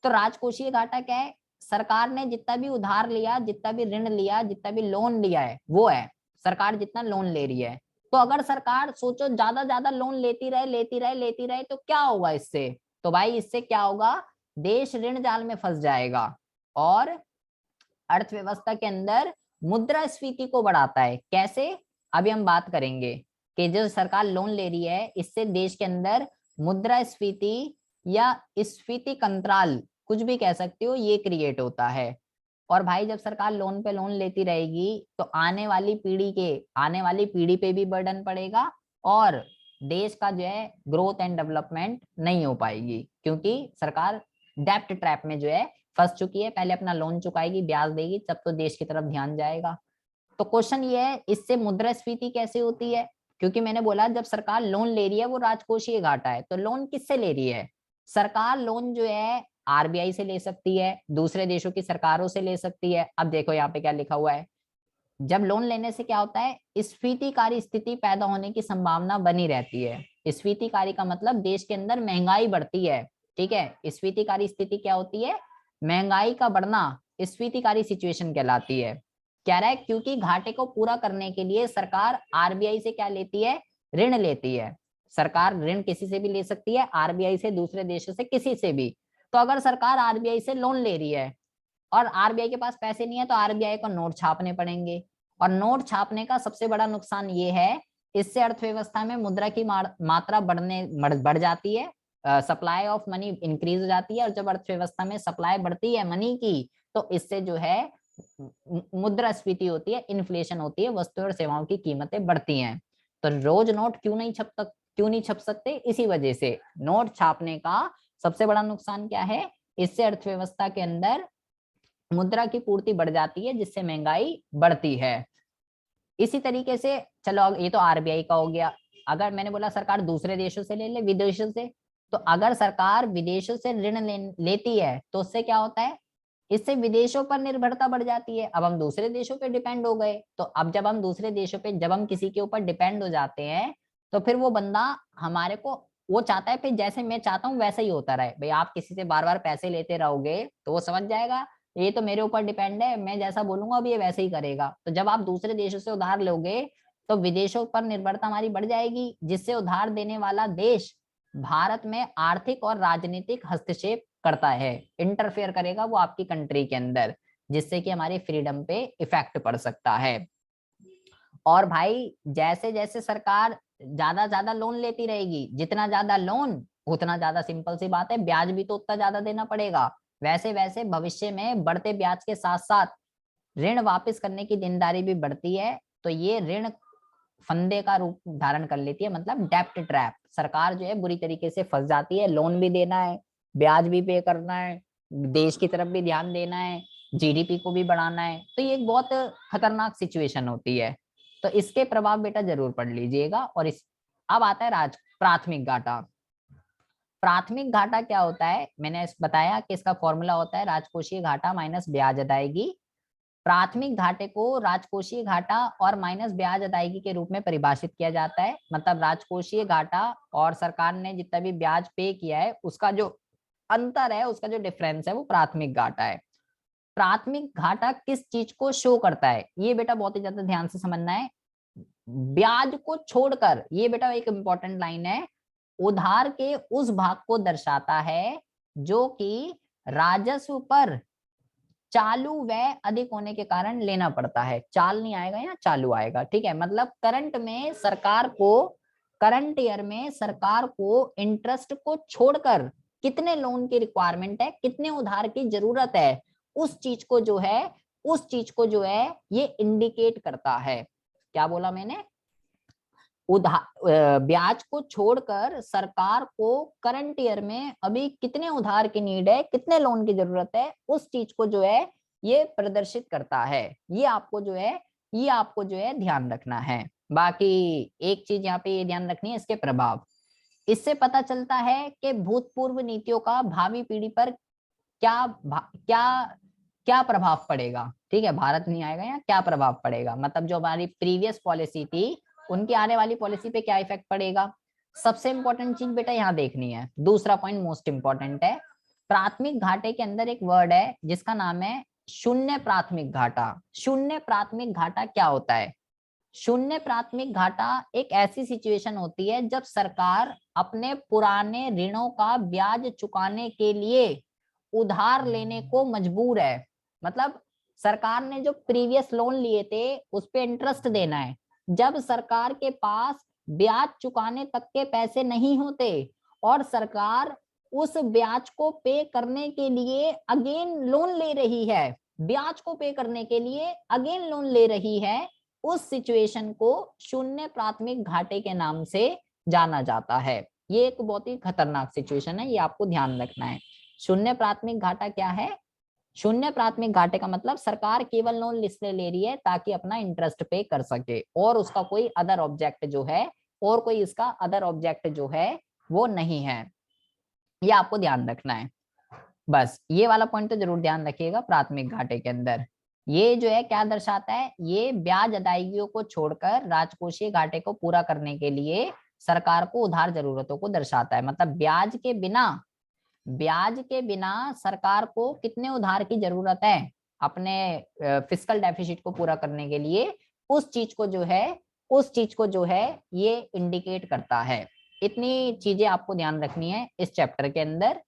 Speaker 1: तो राजकोषीय घाटा क्या है, सरकार ने जितना भी उधार लिया, जितना भी ऋण लिया, जितना भी लोन लिया है वो है, सरकार जितना लोन ले रही है। तो अगर सरकार सोचो ज्यादा ज्यादा लोन लेती रहे लेती रहे लेती रहे तो क्या होगा इससे, तो भाई इससे क्या होगा, देश ऋण जाल में फंस जाएगा और अर्थव्यवस्था के अंदर मुद्रास्फीति को बढ़ाता है। कैसे, अभी हम बात करेंगे कि जो सरकार लोन ले रही है इससे देश के अंदर मुद्रास्फीति या स्फीति कंत्राल, कुछ भी कह सकते हो, ये क्रिएट होता है। और भाई जब सरकार लोन पे लोन लेती रहेगी तो आने वाली पीढ़ी पे भी बर्डन पड़ेगा, और देश का जो है ग्रोथ एंड डेवलपमेंट नहीं हो पाएगी, क्योंकि सरकार डेप्ट ट्रैप में जो है फंस चुकी है, पहले अपना लोन चुकाएगी, ब्याज देगी, तब तो देश की तरफ ध्यान जाएगा। तो क्वेश्चन ये है इससे मुद्रास्फीति कैसे होती है, क्योंकि मैंने बोला जब सरकार लोन ले रही है वो राजकोषीय घाटा है, तो लोन किससे ले रही है, सरकार लोन जो है आरबीआई से ले सकती है, दूसरे देशों की सरकारों से ले सकती है। अब देखो यहाँ पे क्या लिखा हुआ है, जब लोन लेने से क्या होता है, स्फीतिकारी स्थिति पैदा होने की संभावना बनी रहती है। स्फीतिकारी का मतलब देश के अंदर महंगाई बढ़ती है, ठीक है। स्फीतिकारी स्थिति क्या होती है, महंगाई का बढ़ना स्फीतिकारी सिचुएशन कहलाती है। कह रहा है क्योंकि घाटे को पूरा करने के लिए सरकार आरबीआई से क्या लेती है, ऋण लेती है। सरकार ऋण किसी से भी ले सकती है, आरबीआई से, दूसरे देशों से, किसी से भी। तो अगर सरकार आरबीआई से लोन ले रही है और आरबीआई के पास पैसे नहीं है तो आरबीआई को नोट छापने पड़ेंगे, और नोट छापने का सबसे बड़ा नुकसान ये है, इससे अर्थव्यवस्था में मुद्रा की मात्रा बढ़ जाती है, सप्लाई ऑफ मनी इंक्रीज हो जाती है, और जब अर्थव्यवस्था में सप्लाई बढ़ती है मनी की तो इससे जो है मुद्रास्फीति होती है, इन्फ्लेशन होती है, वस्तु और सेवाओं की कीमतें बढ़ती हैं। तो रोज नोट क्यों नहीं छप सकते, इसी वजह से नोट छापने का सबसे बड़ा नुकसान क्या है, इससे अर्थव्यवस्था के अंदर मुद्रा की पूर्ति बढ़ जाती है, जिससे महंगाई बढ़ती है। इसी तरीके से चलो ये तो आरबीआई का हो गया। अगर मैंने बोला सरकार दूसरे देशों से ले ले, विदेशों से, तो अगर सरकार विदेशों से ऋण लेती है तो उससे क्या होता है, इससे विदेशों पर निर्भरता बढ़ जाती है, अब हम दूसरे देशों पे डिपेंड हो गए। तो अब जब हम दूसरे देशों पे, जब हम किसी के ऊपर डिपेंड हो जाते हैं तो फिर वो बंदा हमारे को, वो चाहता है फिर जैसे मैं चाहता हूँ वैसा ही होता रहे। भाई आप किसी से बार बार पैसे लेते रहोगे तो वो समझ जाएगा ये तो मेरे ऊपर डिपेंड है, मैं जैसा बोलूंगा अब ये वैसे ही करेगा। तो जब आप दूसरे देशों से उधार लोगे तो विदेशों पर निर्भरता हमारी बढ़ जाएगी, जिससे उधार देने वाला देश भारत में आर्थिक और राजनीतिक हस्तक्षेप करता है, इंटरफेयर करेगा वो आपकी कंट्री के अंदर, जिससे कि हमारी फ्रीडम पे इफेक्ट पड़ सकता है। और भाई जैसे जैसे सरकार ज्यादा लोन लेती रहेगी, जितना ज्यादा लोन उतना ज्यादा, सिंपल सी बात है, ब्याज भी तो उतना ज्यादा देना पड़ेगा। वैसे वैसे भविष्य में बढ़ते ब्याज के साथ साथ ऋण वापस करने की देनदारी भी बढ़ती है, तो ये ऋण फंदे का रूप धारण कर लेती है, मतलब डेप्ट ट्रैप। सरकार जो है बुरी तरीके से फंस जाती है, लोन भी देना है, ब्याज भी पे करना है, देश की तरफ भी ध्यान देना है, जीडीपी को भी बढ़ाना है, तो ये एक बहुत खतरनाक सिचुएशन होती है। तो इसके प्रभाव बेटा जरूर पढ़ लीजिएगा। और इस अब आता है प्राथमिक घाटा। प्राथमिक घाटा क्या होता है, मैंने बताया कि इसका फॉर्मूला होता है राजकोषीय घाटा माइनस ब्याज अदायगी। प्राथमिक घाटे को राजकोषीय घाटा और माइनस ब्याज अदायगी के रूप में परिभाषित किया जाता है। मतलब राजकोषीय घाटा और सरकार ने जितना भी ब्याज पे किया है उसका जो अंतर है, उसका जो डिफरेंस है, वो प्राथमिक घाटा है। प्राथमिक घाटा किस चीज को शो करता है, ये बेटा बहुत ही ज्यादा ध्यान से समझना है। ब्याज को छोड़कर, ये बेटा एक इंपॉर्टेंट लाइन है, उधार के उस भाग को दर्शाता है जो कि राजस्व पर चालू व्यय अधिक होने के कारण लेना पड़ता है। चाल नहीं आएगा, यहाँ चालू आएगा, ठीक है। मतलब करंट ईयर में सरकार को इंटरेस्ट को छोड़कर कितने लोन की रिक्वायरमेंट है, कितने उधार की जरूरत है, उस चीज को जो है ये इंडिकेट करता है। क्या बोला मैंने, ब्याज को छोड़कर सरकार को करंट ईयर में अभी कितने उधार की नीड है, कितने लोन की जरूरत है, उस चीज को जो है ये प्रदर्शित करता है। ये आपको जो है ध्यान रखना है। बाकी एक चीज यहाँ पे ये ध्यान रखनी है, इसके प्रभाव। इससे पता चलता है कि भूतपूर्व नीतियों का भावी पीढ़ी पर क्या क्या प्रभाव पड़ेगा, ठीक है। भारत नहीं आएगा, यहाँ क्या प्रभाव पड़ेगा, मतलब जो हमारी प्रीवियस पॉलिसी थी उनकी आने वाली पॉलिसी पे क्या इफेक्ट पड़ेगा। सबसे इंपॉर्टेंट चीज बेटा यहाँ देखनी है, दूसरा पॉइंट मोस्ट इंपॉर्टेंट है। प्राथमिक घाटे के अंदर एक वर्ड है जिसका नाम है शून्य प्राथमिक घाटा। शून्य प्राथमिक घाटा क्या होता है, शून्य प्राथमिक घाटा एक ऐसी सिचुएशन होती है जब सरकार अपने पुराने ऋणों का ब्याज चुकाने के लिए उधार लेने को मजबूर है। मतलब सरकार ने जो प्रीवियस लोन लिए थे उस पे इंटरेस्ट देना है, जब सरकार के पास ब्याज चुकाने तक के पैसे नहीं होते और सरकार उस ब्याज को पे करने के लिए अगेन लोन ले रही है, ब्याज को पे करने के लिए अगेन लोन ले रही है, उस सिचुएशन को शून्य प्राथमिक घाटे के नाम से जाना जाता है। ये एक बहुत ही खतरनाक सिचुएशन है, ये आपको ध्यान रखना है। शून्य प्राथमिक घाटा क्या है, शून्य प्राथमिक घाटे का मतलब सरकार केवल लोन इसलिए ले रही है ताकि अपना इंटरेस्ट पे कर सके, और उसका कोई अदर ऑब्जेक्ट जो है, और कोई इसका अदर ऑब्जेक्ट जो है वो नहीं है। ये आपको ध्यान रखना है। बस ये वाला पॉइंट तो जरूर ध्यान रखिएगा। प्राथमिक घाटे के अंदर ये जो है क्या दर्शाता है, ये ब्याज अदायगियों को छोड़कर राजकोषीय घाटे को पूरा करने के लिए सरकार को उधार जरूरतों को दर्शाता है। मतलब ब्याज के बिना सरकार को कितने उधार की जरूरत है अपने फिस्कल डेफिसिट को पूरा करने के लिए, उस चीज को जो है ये इंडिकेट करता है। इतनी चीजें आपको ध्यान रखनी है इस चैप्टर के अंदर।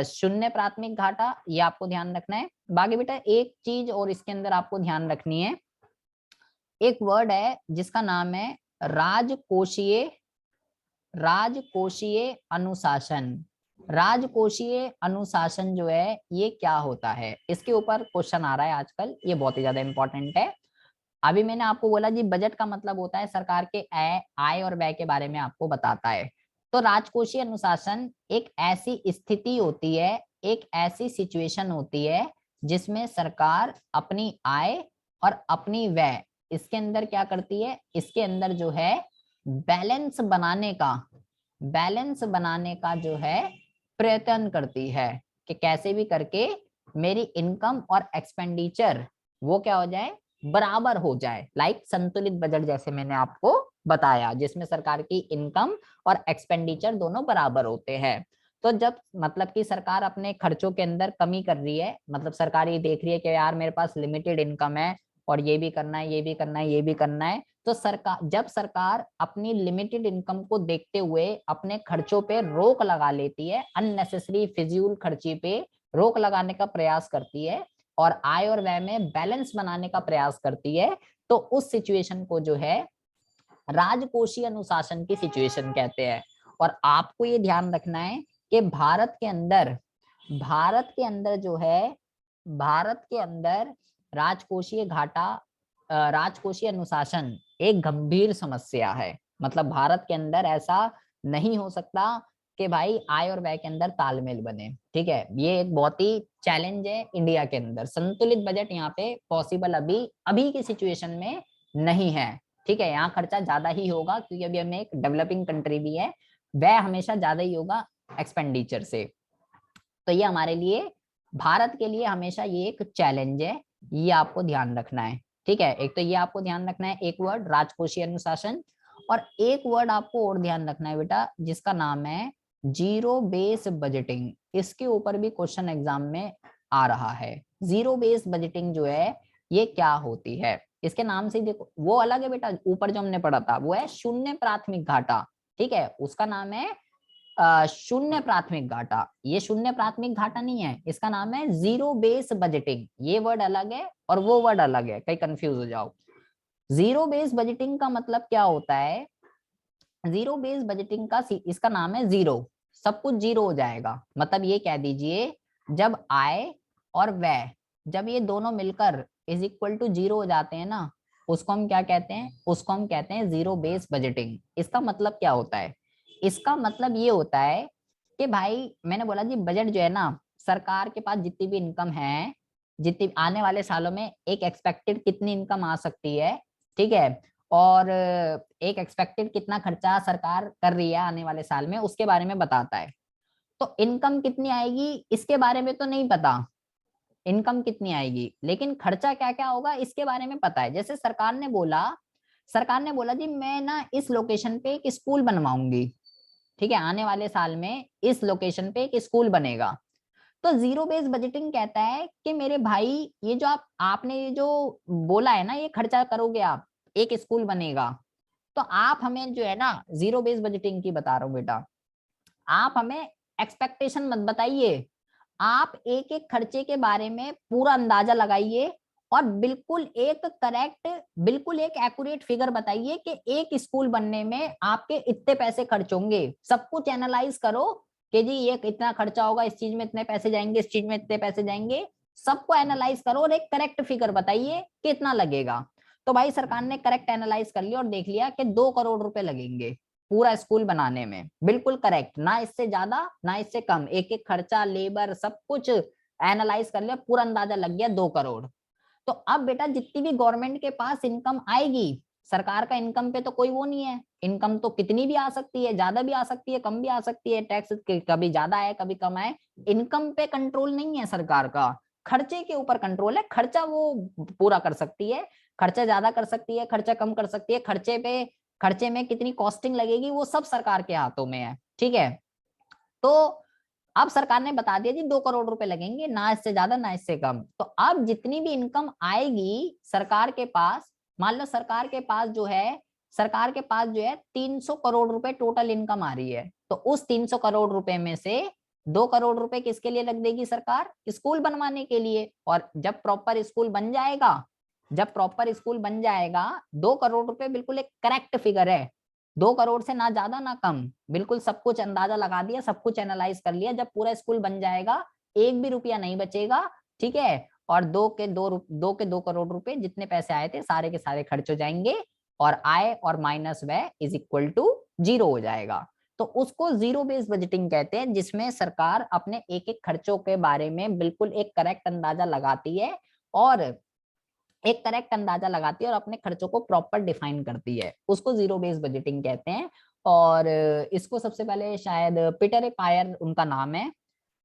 Speaker 1: शून्य प्राथमिक घाटा ये आपको ध्यान रखना है। बाकी बेटा एक चीज और इसके अंदर आपको ध्यान रखनी है, एक वर्ड है जिसका नाम है राजकोषीय अनुशासन। राजकोषीय अनुशासन जो है ये क्या होता है, इसके ऊपर क्वेश्चन आ रहा है आजकल, ये बहुत ही ज्यादा इंपॉर्टेंट है। अभी मैंने आपको बोला जी बजट का मतलब होता है सरकार के आय और व्यय के बारे में आपको बताता है। तो राजकोषीय अनुशासन एक ऐसी स्थिति होती है, एक ऐसी सिचुएशन होती है जिसमें सरकार अपनी आय और अपनी व्यय इसके अंदर क्या करती है, इसके अंदर जो है बैलेंस बनाने का जो है प्रयत्न करती है कि कैसे भी करके मेरी इनकम और एक्सपेंडिचर वो क्या हो जाए, बराबर हो जाए। लाइक संतुलित बजट जैसे मैंने आपको बताया, जिसमें सरकार की इनकम और एक्सपेंडिचर दोनों बराबर होते हैं। तो जब मतलब कि सरकार अपने खर्चों के अंदर कमी कर रही है, मतलब सरकार ये देख रही है कि यार मेरे पास लिमिटेड इनकम है, और ये भी करना है, ये भी करना है, ये भी करना है। तो सरकार, जब सरकार अपनी लिमिटेड इनकम को देखते हुए अपने खर्चों पे रोक लगा लेती है, अननेसेसरी फिजूल खर्ची पे रोक लगाने का प्रयास करती है और आय और व्यय में बैलेंस बनाने का प्रयास करती है, तो उस सिचुएशन को जो है राजकोषीय अनुशासन की सिचुएशन कहते हैं। और आपको ये ध्यान रखना है कि भारत के अंदर जो है, भारत के अंदर राजकोषीय घाटा, राजकोषीय अनुशासन एक गंभीर समस्या है। मतलब भारत के अंदर ऐसा नहीं हो सकता कि भाई आय और व्यय के अंदर तालमेल बने। ठीक है, ये एक बहुत ही चैलेंज है इंडिया के अंदर। संतुलित बजट यहाँ पे पॉसिबल अभी अभी की सिचुएशन में नहीं है। ठीक है, यहाँ खर्चा ज्यादा ही होगा क्योंकि अभी हमें एक डेवलपिंग कंट्री भी है, वह हमेशा ज्यादा ही होगा एक्सपेंडिचर से। तो ये हमारे लिए, भारत के लिए हमेशा ये एक चैलेंज है, ये आपको ध्यान रखना है। ठीक है, एक तो ये आपको ध्यान रखना है, एक वर्ड राजकोषीय अनुशासन, और एक वर्ड आपको और ध्यान रखना है बेटा, जिसका नाम है जीरो बेस बजटिंग। इसके ऊपर भी क्वेश्चन एग्जाम में आ रहा है। जीरो बेस बजटिंग जो है ये क्या होती है, इसके नाम से देखो, वो अलग है बेटा, ऊपर जो हमने पढ़ा था वो है शून्य प्राथमिक घाटा। ठीक है, उसका नाम है शून्य प्राथमिक घाटा। ये शून्य प्राथमिक घाटा नहीं है, इसका नाम है जीरो बेस बजटिंग। ये वर्ड अलग है और वो वर्ड अलग है, कहीं कंफ्यूज हो जाओ। जीरो बेस बजटिंग का मतलब क्या होता है, जीरो बेस बजटिंग का इसका नाम है जीरो, सब कुछ जीरो हो जाएगा। मतलब ये कह दीजिए, जब आय और व्यय, जब ये दोनों मिलकर इज इक्वल टू जीरो हो जाते हैं ना, उसको हम क्या कहते हैं, उसको हम कहते हैं जीरो बेस बजटिंग। इसका मतलब क्या होता है, इसका मतलब ये होता है कि भाई मैंने बोला जी, बजट जो है ना, सरकार के पास जितनी भी इनकम है, जितनी आने वाले सालों में एक एक्सपेक्टेड कितनी इनकम आ सकती है, ठीक है, और एक एक्सपेक्टेड कितना खर्चा सरकार कर रही है आने वाले साल में, उसके बारे में बताता है। तो इनकम कितनी आएगी इसके बारे में तो नहीं पता, इनकम कितनी आएगी, लेकिन खर्चा क्या क्या होगा इसके बारे में पता है। जैसे सरकार ने बोला जी मैं ना इस लोकेशन पे एक स्कूल बनवाऊंगी, ठीक है, आने वाले साल में इस लोकेशन पे एक स्कूल बनेगा। तो जीरो बेस बजटिंग कहता है कि मेरे भाई, ये जो आपने ये जो बोला है ना, ये खर्चा करोगे आप, एक स्कूल बनेगा, तो आप हमें जो है ना, जीरो बेस बजटिंग की बता रहा हूँ बेटा, आप हमें एक्सपेक्टेशन मत बताइए, आप एक एक खर्चे के बारे में पूरा अंदाजा लगाइए और बिल्कुल एक एक्यूरेट फिगर बताइए कि एक स्कूल बनने में आपके इतने पैसे खर्च होंगे। सब कुछ एनालाइज करो कि जी ये इतना खर्चा होगा, इस चीज में इतने पैसे जाएंगे, इस चीज में इतने पैसे जाएंगे, सबको एनालाइज करो और एक करेक्ट फिगर बताइए कितना लगेगा। तो भाई सरकार ने करेक्ट एनालाइज कर लिया और देख लिया कि 2 करोड़ रुपए लगेंगे पूरा स्कूल बनाने में, बिल्कुल करेक्ट, ना इससे ज्यादा ना इससे कम, एक एक खर्चा लेबर सब कुछ एनालाइज कर लिया, पूरा अंदाजा लग गया 2 करोड़। तो अब बेटा जितनी भी गवर्नमेंट के पास इनकम आएगी, सरकार का इनकम पे तो कोई वो नहीं है, इनकम तो कितनी भी आ सकती है, ज्यादा भी आ सकती है, कम भी आ सकती है, टैक्स कभी ज्यादा आए कभी कम आए, इनकम पे कंट्रोल नहीं है सरकार का, खर्चे के ऊपर कंट्रोल है। खर्चा वो पूरा कर सकती है, खर्चा ज्यादा कर सकती है, खर्चा कम कर सकती है, खर्चे में कितनी कॉस्टिंग लगेगी वो सब सरकार के हाथों में है। ठीक है, तो अब सरकार ने बता दिया जी 2 करोड़ रुपए लगेंगे, ना इससे ज्यादा ना इससे कम। तो अब जितनी भी इनकम आएगी सरकार के पास, मान लो सरकार के पास जो है 300 करोड़ रुपए टोटल इनकम आ रही है, तो उस 300 करोड़ रुपए में से 2 करोड़ रुपए किसके लिए रख देगी सरकार, स्कूल बनवाने के लिए। और जब प्रॉपर स्कूल बन जाएगा 2 करोड़ रुपए बिल्कुल एक करेक्ट फिगर है, 2 करोड़ से ना ज्यादा ना कम, बिल्कुल सब कुछ अंदाजा लगा दिया, सब कुछ एनालाइज कर लिया। जब पूरा स्कूल बन जाएगा एक भी रुपया नहीं बचेगा, ठीक है, और 2 करोड़ रुपए जितने पैसे आए थे सारे के सारे खर्च हो जाएंगे और आय और माइनस व्यय इज इक्वल टू जीरो हो जाएगा। तो उसको जीरो बेस्ड बजटिंग कहते हैं, जिसमें सरकार अपने एक एक खर्चों के बारे में बिल्कुल एक करेक्ट अंदाजा लगाती है और अपने खर्चों को प्रॉपर डिफाइन करती है, उसको जीरो बेस्ड बजटिंग कहते हैं। और इसको सबसे पहले शायद पीटर ए पायर उनका नाम है,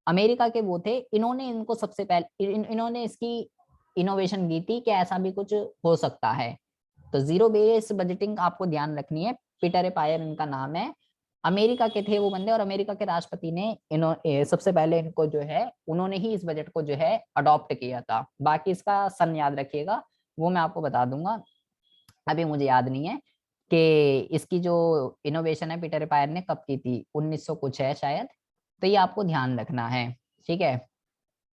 Speaker 1: अमेरिका के वो थे, इन्होंने इनको सबसे पहले इन्होंने इसकी इनोवेशन की थी कि ऐसा भी कुछ हो सकता है। तो जीरो बेस्ड बजटिंग आपको ध्यान रखनी है, पीटर ए पायर इनका नाम है, अमेरिका के थे वो बंदे, और अमेरिका के राष्ट्रपति ने सबसे पहले इनको जो है, उन्होंने ही इस बजट को जो है अडॉप्ट किया था। बाकी इसका सन याद रखिएगा वो मैं आपको बता दूंगा, अभी मुझे याद नहीं है कि इसकी जो इनोवेशन है पीटर पायर ने कब की थी, 1900 कुछ है शायद। तो ये आपको ध्यान रखना है, ठीक है।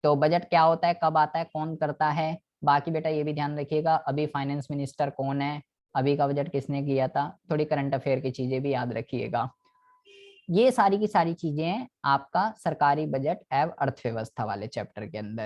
Speaker 1: तो बजट क्या होता है, कब आता है, कौन करता है। बाकी बेटा ये भी ध्यान रखिएगा अभी फाइनेंस मिनिस्टर कौन है, अभी का बजट किसने किया था, थोड़ी करंट अफेयर की चीजें भी याद रखिएगा। ये सारी की सारी चीजें हैं आपका सरकारी बजट एवं अर्थव्यवस्था वाले चैप्टर के अंदर।